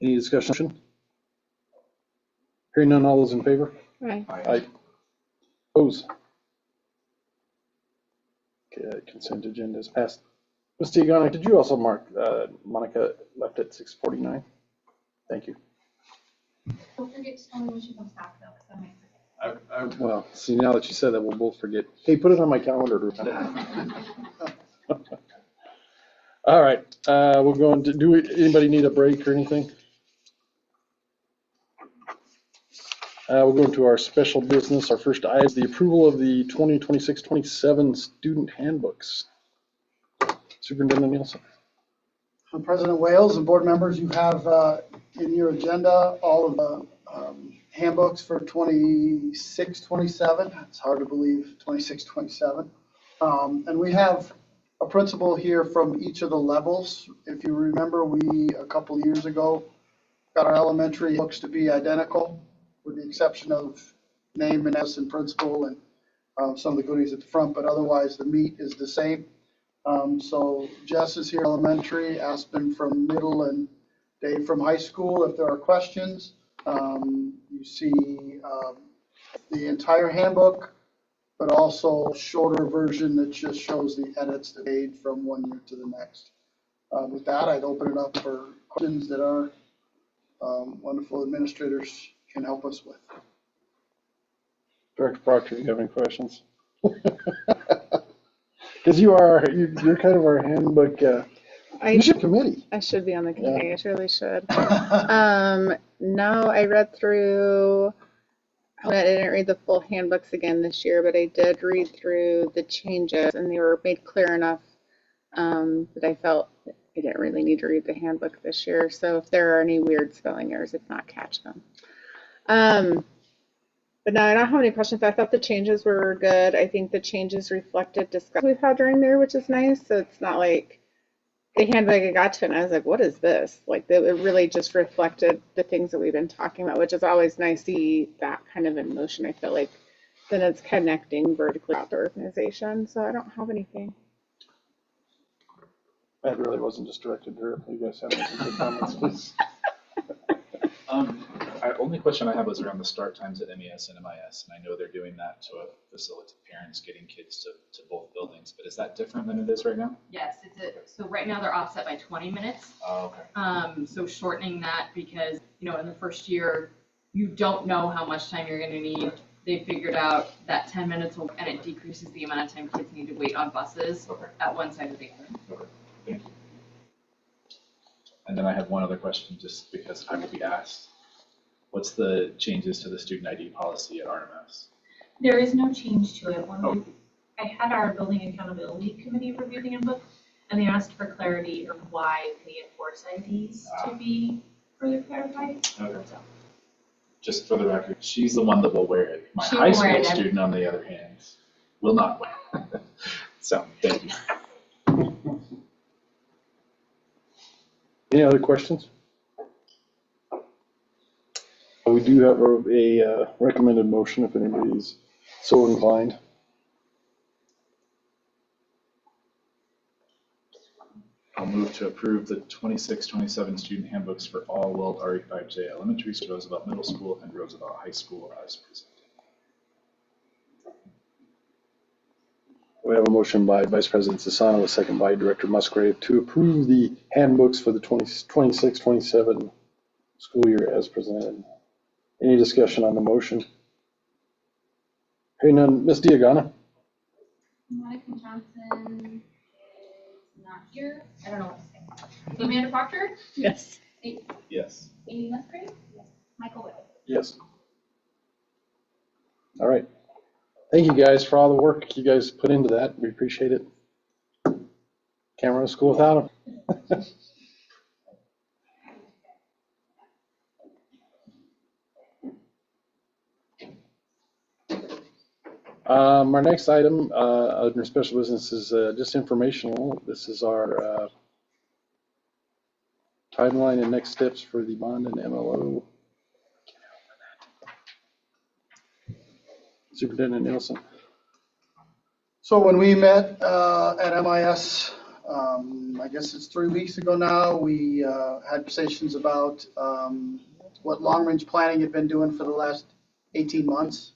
Any discussion? Hearing none, all those in favor? Aye. Aye. Opposed? Okay, consent agenda is passed. Ms. Diagana, did you also mark Monica left at 6:49? Thank you. Don't forget to tell me when she comes back though, because I might forget. Well, see, now that you said that, we'll both forget. Hey, put it on my calendar. All right, we're going to, anybody need a break or anything? We'll go into our special business. Our first item is the approval of the 2026-27 student handbooks. Superintendent Nielsen. President Wales and board members, you have in your agenda all of the handbooks for 26-27. It's hard to believe 26-27. And we have a principal here from each of the levels. If you remember, we, a couple years ago, got our elementary books to be identical, with the exception of name and S and principal and some of the goodies at the front, but otherwise the meat is the same. So Jess is here elementary, Aspen from middle, and Dave from high school. If there are questions, you see the entire handbook, but also a shorter version that just shows the edits that made from one year to the next. With that, I'd open it up for questions that our wonderful administrators can help us with. Director Proctor, do you have any questions? Because you're kind of our handbook, you should committee. I should be on the committee. I really should. No, I read through, I didn't read the full handbooks again this year, but I did read through the changes, and they were made clear enough that I felt I didn't really need to read the handbook this year. So if there are any weird spelling errors, if not, catch them. But no, I don't have any questions. I thought the changes were good. I think the changes reflected discussion we've had during there, which is nice. So it's not like the handbook I got to and I was like, what is this? Like, it really just reflected the things that we've been talking about, which is always nice to see that kind of in motion. I feel like then it's connecting vertically out the organization. So I don't have anything. That really wasn't just directed to her. You guys have any good comments, please? Only question I have was around the start times at MES and MIS, and I know they're doing that to facilitate parents getting kids to both buildings, but is that different than it is right now? Yes, so right now they're offset by 20 minutes. Oh, okay. So shortening that because, in the first year, you don't know how much time you're gonna need. They figured out that 10 minutes and it decreases the amount of time kids need to wait on buses at one side of the other. Okay, thank you. And then I have one other question, just because I will be asked. What's the changes to the student ID policy at RMS? There is no change to it. I had our building accountability committee review the handbook, and they asked for clarity of why they enforce IDs to be further clarified. Okay. So. Just for the record, she's the one that will wear it. My She high will wear school it. student, on the other hand, will not wear it. So, thank you. Any other questions? We do have a recommended motion if anybody's so inclined. I'll move to approve the 26-27 student handbooks for all Weld RE-5J Elementary, Roosevelt Middle School, and Roosevelt High School as presented. We have a motion by Vice President Sassano, a second by Director Musgrave to approve the handbooks for the 26-27 school year as presented. Any discussion on the motion? Hearing none, Ms. Diagana. Monica Johnson is not here. I don't know what to say. Amanda Proctor? Yes. Yes. Amy Musgrave? Yes. Michael Weld? Yes. All right. Thank you guys for all the work you guys put into that. We appreciate it. Can't run a school without them. Our next item under special business is just informational. This is our timeline and next steps for the bond and MLO. Superintendent Nielsen. So when we met at MIS, I guess it's 3 weeks ago now, we had conversations about what long-range planning had been doing for the last 18 months.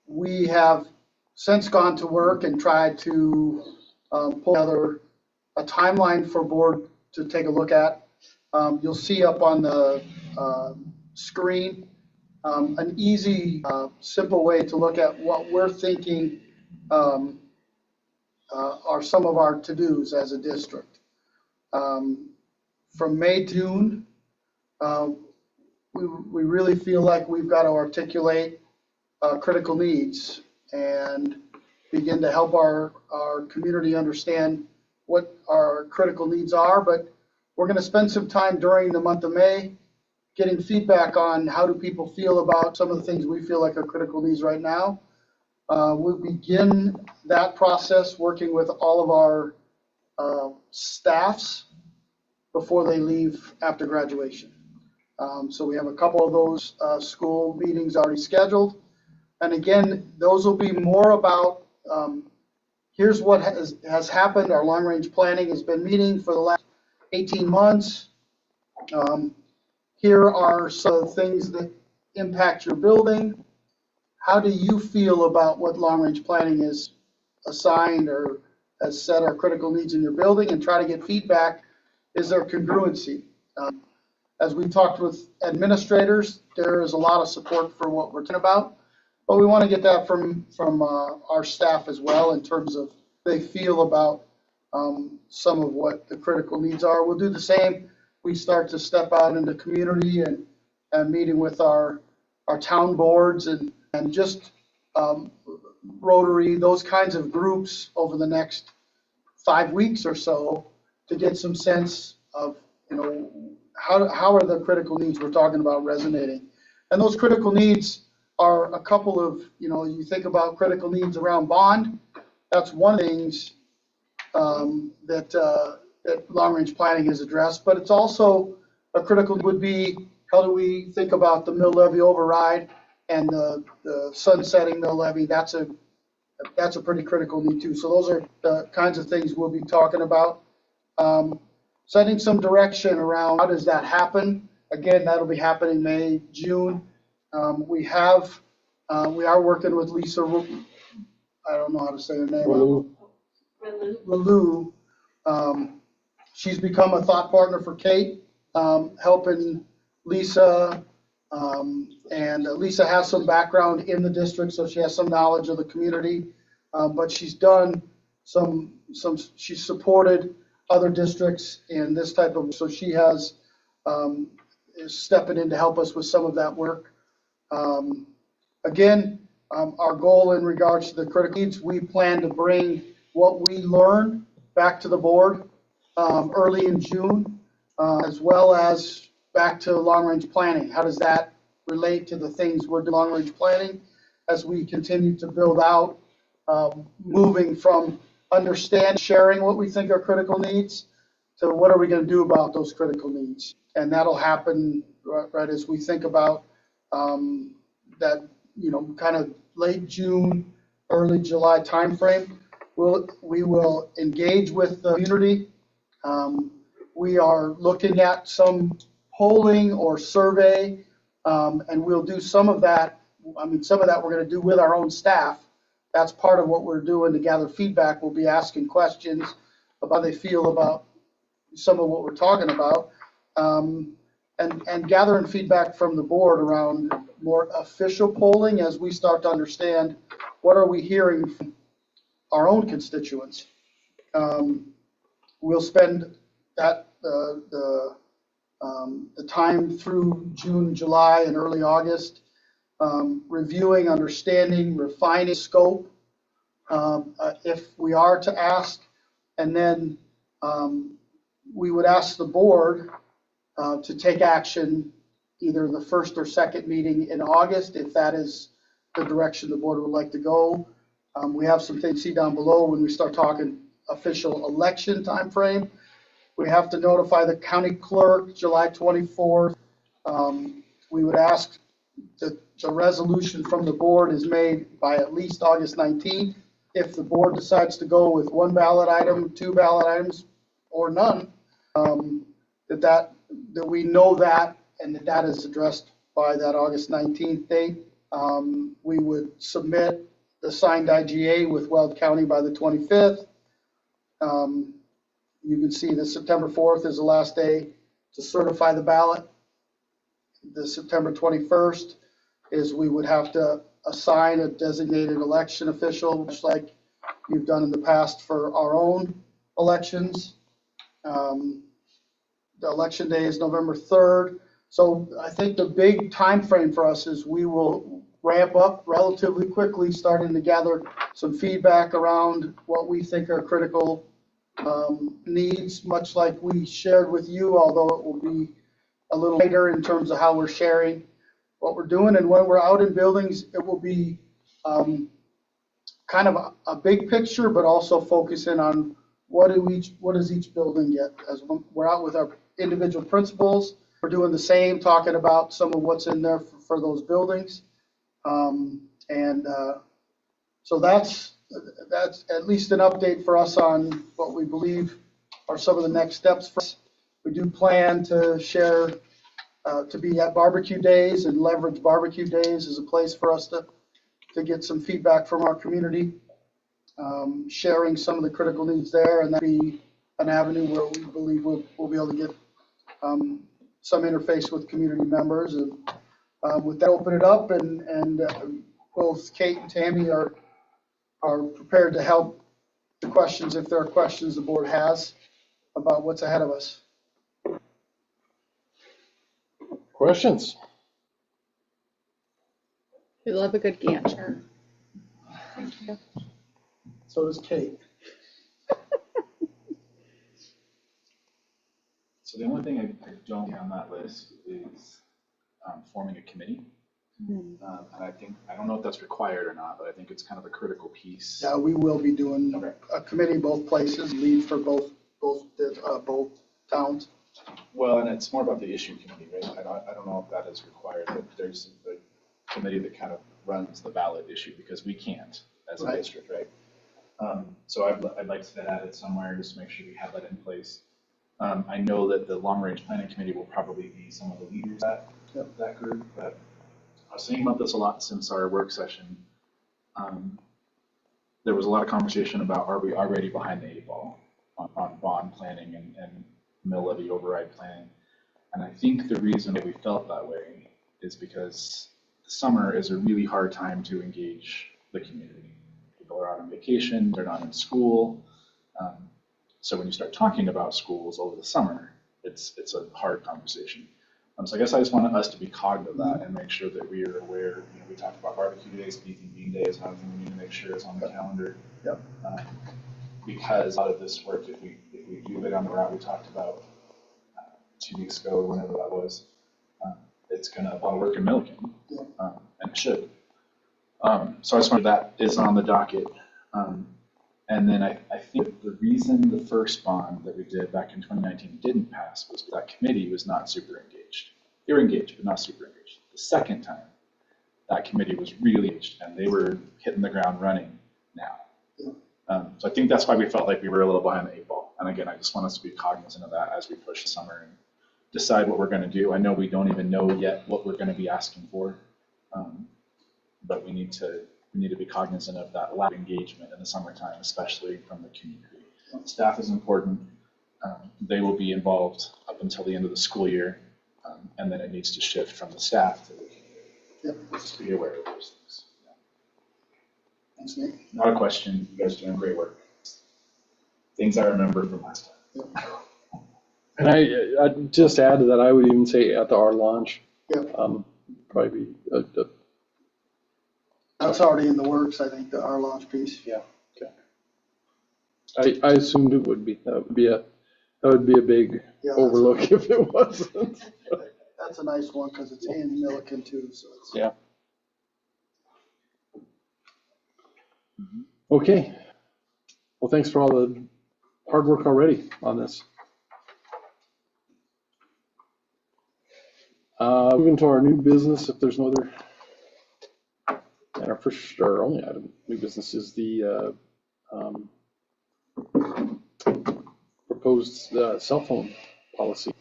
We have since gone to work and tried to pull together a timeline for board to take a look at. You'll see up on the screen an easy, simple way to look at what we're thinking are some of our to-dos as a district. From May to June, we really feel like we've got to articulate critical needs and begin to help our community understand what our critical needs are. But we're going to spend some time during the month of May getting feedback on how do people feel about some of the things we feel like are critical needs right now. We'll begin that process working with all of our staffs before they leave after graduation. So we have a couple of those school meetings already scheduled. And again, those will be more about here's what has happened. Our long-range planning has been meeting for the last 18 months. Here are some things that impact your building. How do you feel about what long-range planning is assigned or has set our critical needs in your building, and try to get feedback. Is there congruency? As we talked with administrators, there is a lot of support for what we're talking about, but we want to get that from our staff as well in terms of they feel about some of what the critical needs are. We'll do the same. We start to step out in the community and meeting with our town boards and just Rotary, those kinds of groups over the next 5 weeks or so to get some sense of, how are the critical needs we're talking about resonating. And those critical needs are a couple of, you think about critical needs around bond. That's one of the things that long-range planning has addressed, but it's also a critical would be, how do we think about the mill levy override and the sunsetting mill levy? That's a pretty critical need too. So those are the kinds of things we'll be talking about. Setting some direction around how does that happen. Again, that'll be happening May, June. We are working with Lisa, I don't know how to say her name. Relu. She's become a thought partner for Kate, helping Lisa. And Lisa has some background in the district, so she has some knowledge of the community. But she's done she's supported other districts in this type of, so she is stepping in to help us with some of that work. Again, our goal in regards to the critical needs, we plan to bring what we learn back to the board early in June, as well as back to long-range planning. How does that relate to the things we're doing long-range planning as we continue to build out, moving from sharing what we think are critical needs to what are we going to do about those critical needs. And that'll happen right as we think about that, kind of late June, early July timeframe. We will engage with the community. We are looking at some polling or survey, and we'll do some of that. Some of that we're going to do with our own staff. That's part of what we're doing to gather feedback. We'll be asking questions about how they feel about some of what we're talking about, and gathering feedback from the board around more official polling as we start to understand what are we hearing from our own constituents. We'll spend that the time through June, July, and early August reviewing, understanding, refining scope if we are to ask, and then we would ask the board to take action either the first or second meeting in August if that is the direction the board would like to go. We have some things to see down below when we start talking official election timeframe. We have to notify the county clerk July 24th. We would ask that the resolution from the board is made by at least August 19th. If the board decides to go with one ballot item, two ballot items, or none, that we know that and that is addressed by that August 19th date. We would submit the signed IGA with Weld County by the 25th. You can see that September 4th is the last day to certify the ballot. The September 21st is we would have to assign a designated election official, much like you've done in the past for our own elections. The election day is November 3rd. So I think the big time frame for us is we will ramp up relatively quickly, starting to gather some feedback around what we think are critical needs, much like we shared with you, although it will be a little later in terms of how we're sharing what we're doing. And when we're out in buildings, it will be kind of a big picture, but also focusing on what does each building get. As we're out with our individual principals, we're doing the same, talking about some of what's in there for those buildings. So that's at least an update for us on what we believe are some of the next steps for us. We do plan to share, to be at barbecue days and leverage barbecue days as a place for us to get some feedback from our community, sharing some of the critical needs there, and that be an avenue where we believe we'll be able to get some interface with community members. And with that, open it up, and both Kate and Tammy are prepared to help the questions, if there are questions the board has about what's ahead of us. Questions? We love a good Gantt chart. Thank you. So does Kate. So the only thing I don't have on that list is forming a committee. And I don't know if that's required or not, but I think it's kind of a critical piece. Yeah, we will be doing a committee both places, lead for both towns. Well, and it's more about the issue committee, right? I don't know if that is required, but there's a committee that kind of runs the ballot issue because we can't as a district, right? So I'd like to add it somewhere, just to make sure we have that in place. I know that the long-range planning committee will probably be some of the leaders at that group, but I was thinking about this a lot since our work session. There was a lot of conversation about, are we already behind the 8 ball on bond planning and mill levy override planning? And I think the reason that we felt that way is because summer is a really hard time to engage the community. People are out on vacation, they're not in school. So when you start talking about schools over the summer, it's a hard conversation. So I guess I just wanted us to be cognizant of that and make sure that we are aware. We talked about barbecue days, bean days, and everything. We need to make sure it's on the calendar. Yep. Because a lot of this work, if we do go down the route we talked about 2 weeks ago, whenever that was, it's going to involve work in Milliken, and it should. So I just wanted that is on the docket. And then I think the reason the first bond that we did back in 2019 didn't pass was that committee was not super engaged. They were engaged, but not super engaged. The second time, that committee was really engaged, and they were hitting the ground running now. So I think that's why we felt like we were a little behind the 8 ball. And again, I just want us to be cognizant of that as we push the summer and decide what we're going to do. I know we don't even know yet what we're going to be asking for, but we need to be cognizant of that lack of engagement in the summertime, especially from the community. Staff is important. They will be involved up until the end of the school year, and then it needs to shift from the staff to the community. Yep. Just be aware of those things. Thanks, Nick. Not a question. You guys are doing great work. Things I remember from last time. Yep. And I'd just add to that, I would even say at our launch, probably be that's already in the works, I think, our launch piece. Yeah. Okay. I assumed it would be. That would be a big overlook if it wasn't. That's a nice one because it's in Milliken too. So it's, Okay. Well, thanks for all the hard work already on this. Moving to our new business, if there's no other, and our only item, new business is the proposed cell phone policy.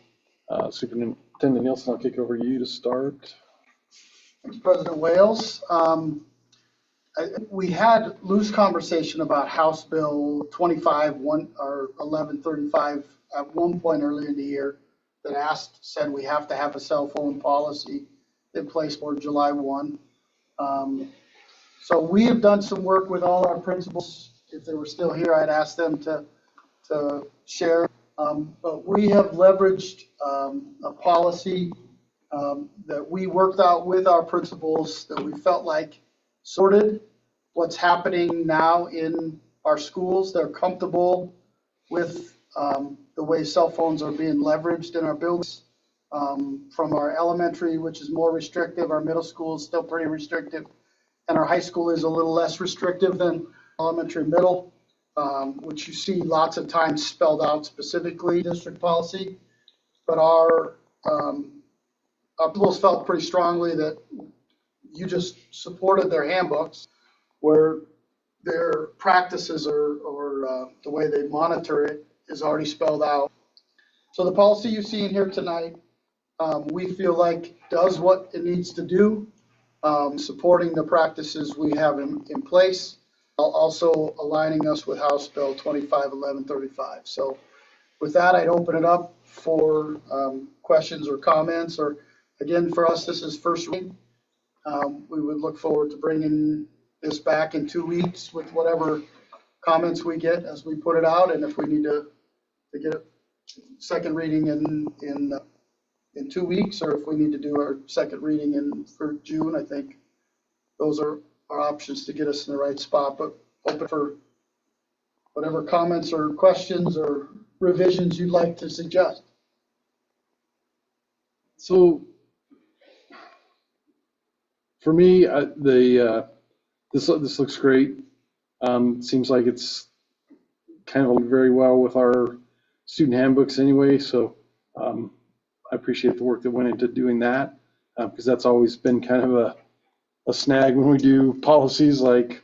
Superintendent Nielsen, I'll kick it over to you to start. Thanks, President Wales. We had loose conversation about House Bill 1135 at one point earlier in the year that said we have to have a cell phone policy in place for July 1. So we have done some work with all our principals. If they were still here, I'd ask them to share. But we have leveraged a policy that we worked out with our principals that we felt like sorted what's happening now in our schools. They're comfortable with the way cell phones are being leveraged in our buildings. From our elementary, which is more restrictive, our middle school is still pretty restrictive, and our high school is a little less restrictive than elementary and middle, which you see lots of times spelled out specifically district policy. But our principals felt pretty strongly that you just supported their handbooks where their practices or the way they monitor it is already spelled out. So the policy you see in here tonight, we feel like does what it needs to do, supporting the practices we have in place, while also aligning us with House Bill 251135. So with that, I'd open it up for questions or comments, or again, for us, this is first reading. We would look forward to bringing this back in 2 weeks with whatever comments we get as we put it out, and if we need to get a second reading in 2 weeks, or if we need to do our second reading for June, I think those are our options to get us in the right spot. But open for whatever comments or questions or revisions you'd like to suggest. So for me, this looks great. Seems like it's kind of very well with our student handbooks anyway. So I appreciate the work that went into doing that, because that's always been kind of a snag when we do policies, like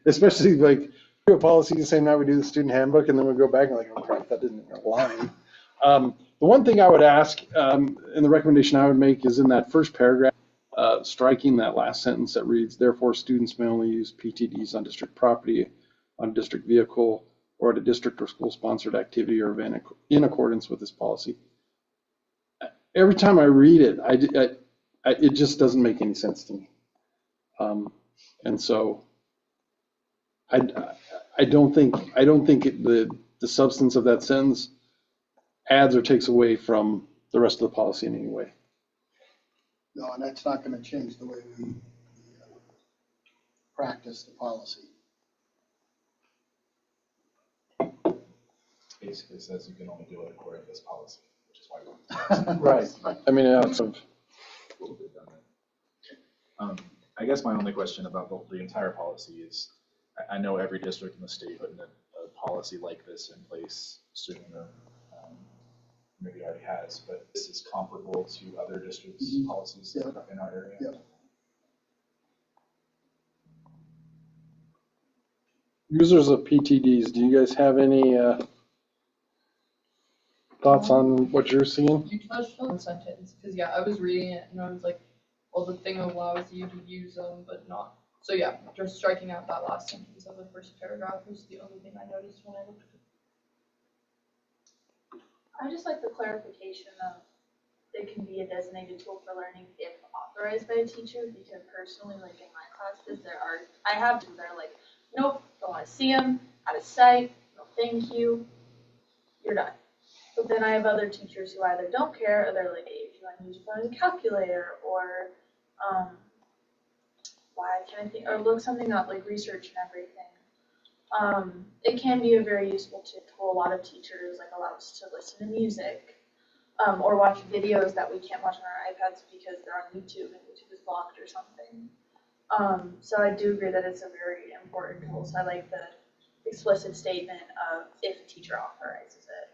especially like do a policy the same night we do the student handbook, and then we go back and like, oh crap, that didn't align. The one thing I would ask, and the recommendation I would make, is in that first paragraph, striking that last sentence that reads, therefore students may only use PTDs on district property, on district vehicle, or at a district or school sponsored activity or event in accordance with this policy. Every time I read it, it just doesn't make any sense to me. And so I don't think the substance of that sentence adds or takes away from the rest of the policy in any way. No, and that's not going to change the way we practice the policy. Basically says you can only do it according to this policy, which is why we're Right. I mean, it's a little bit redundant. I guess my only question about the entire policy is, I know every district in the state putting a policy like this in place sooner, maybe already has, but this is comparable to other districts' policies in our area. Yeah. Users of PTDs, do you guys have any thoughts on what you're seeing? You touched on the sentence, because I was reading it and I was like, well, the thing allows you to use them, but not. So just striking out that last sentence of the first paragraph was the only thing I noticed when I looked at it. I just like the clarification of it can be a designated tool for learning if authorized by a teacher, because personally, like in my classes, I have them that are like, nope, don't want to see them, out of sight, no thank you, you're done. But then I have other teachers who either don't care, or they're like, hey, if you want to use your phone calculator, or or look something up, like research and everything. It can be a very useful tool. A lot of teachers allow us to listen to music, or watch videos that we can't watch on our iPads because they're on YouTube and YouTube is blocked or something. So I do agree that it's a very important tool, so I like the explicit statement of if a teacher authorizes it.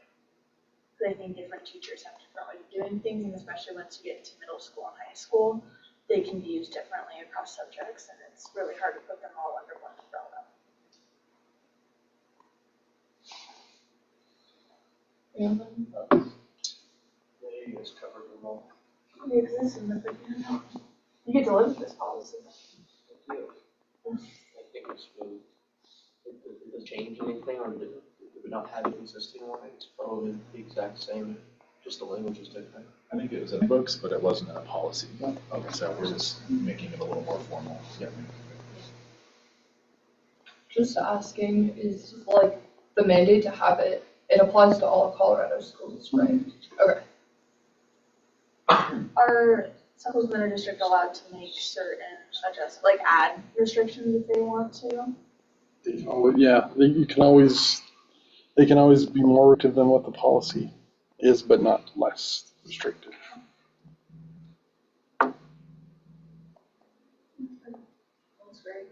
Because I think different teachers have different ways of doing things, and especially once you get into middle school and high school, they can be used differently across subjects, and it's really hard to put them all under one umbrella. Yeah, you guys covered them all. Yeah, because this is you get to live with this policy. I think it's really, did it change anything, or did we not have an existing one? It's probably the exact same, just the language is different. I think it was in books, but it wasn't a policy. Okay, so we're just making it a little more formal. Yeah. Just asking, is like the mandate to have it, it applies to all of Colorado schools, right? Okay. Are schools in the district allowed to make certain adjustments, like add restrictions if they want to? Oh, yeah, you can always, they can always be more restrictive than what the policy is, but not less restrictive. That's great.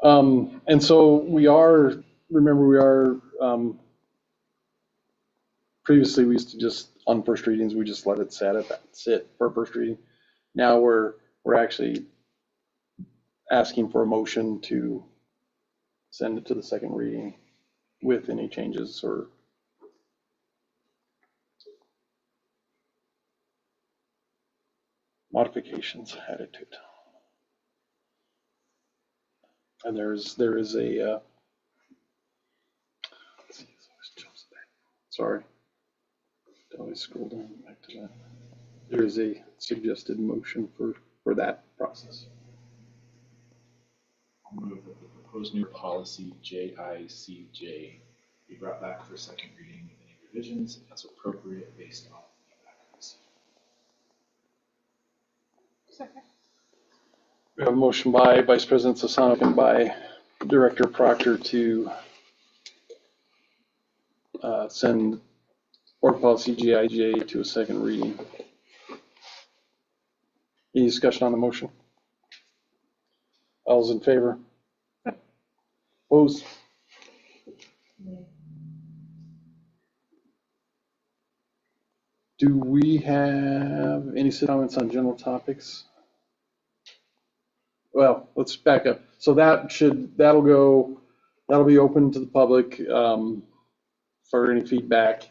And so we are, remember we are, previously we used to just, on first readings, we just let it sit for first reading. Now we're actually asking for a motion to send it to the second reading with any changes or modifications added to it. And there is a, let's see, sorry, always scroll down back to that. There is a suggested motion for that process. I'll move that the proposed new policy JICJ be brought back for second reading with any revisions as appropriate based on feedback received. Second. We have a motion by Vice President Sassano and by Director Proctor to send board policy GIJ to a second reading. Any discussion on the motion? All those in favor? Opposed? Do we have any comments on general topics? Well, let's back up. So that'll be open to the public for any feedback.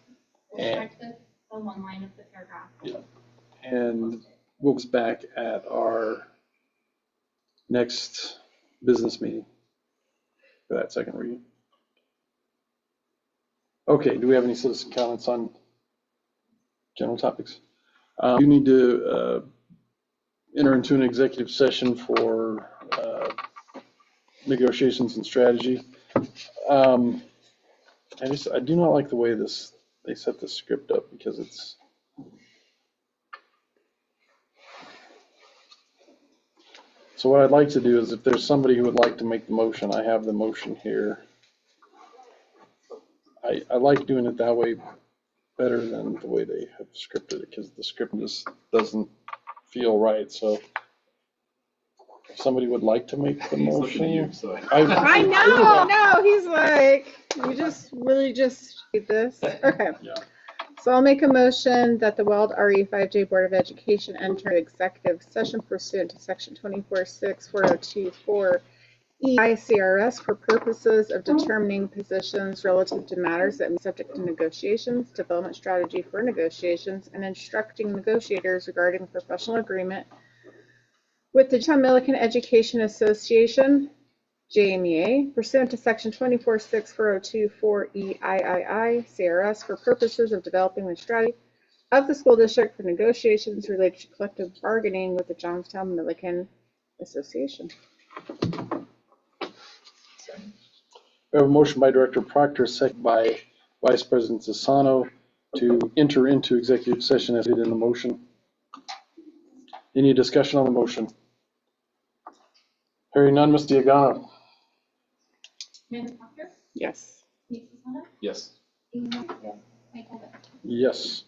We'll strike the one line of the paragraph. Yeah. And we'll be back at our next business meeting for that second reading. Okay, do we have any citizen comments on general topics? You need to enter into an executive session for negotiations and strategy. I do not like the way they set the script up because it's. So what I'd like to do is if there's somebody who would like to make the motion, I have the motion here. I like doing it that way better than the way they have scripted it because the script just doesn't feel right. So if somebody would like to make the motion. I know, no, he's like, you just really just read this. Okay. Yeah. So I'll make a motion that the Weld RE-5J Board of Education enter executive session pursuant to section 24.6.402.4 EICRS for purposes of determining positions relative to matters that may be subject to negotiations, development strategy for negotiations, and instructing negotiators regarding professional agreement with the John Milliken Education Association, JMEA, pursuant to section 24.6.402.4 EIII CRS for purposes of developing the strategy of the school district for negotiations related to collective bargaining with the Johnstown Milliken Association. We have a motion by Director Proctor, second by Vice President Sassano to enter into executive session as stated in the motion. Any discussion on the motion? Hearing none, Ms. Diagano. Amanda Proctor? Yes. Nate Sassano? Yes. Yes. Mike Colvin? Yes.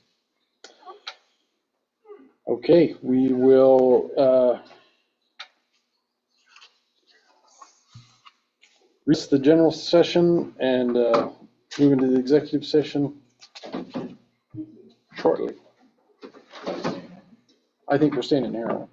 Okay, we will recess the general session and move into the executive session shortly. I think we're staying in here.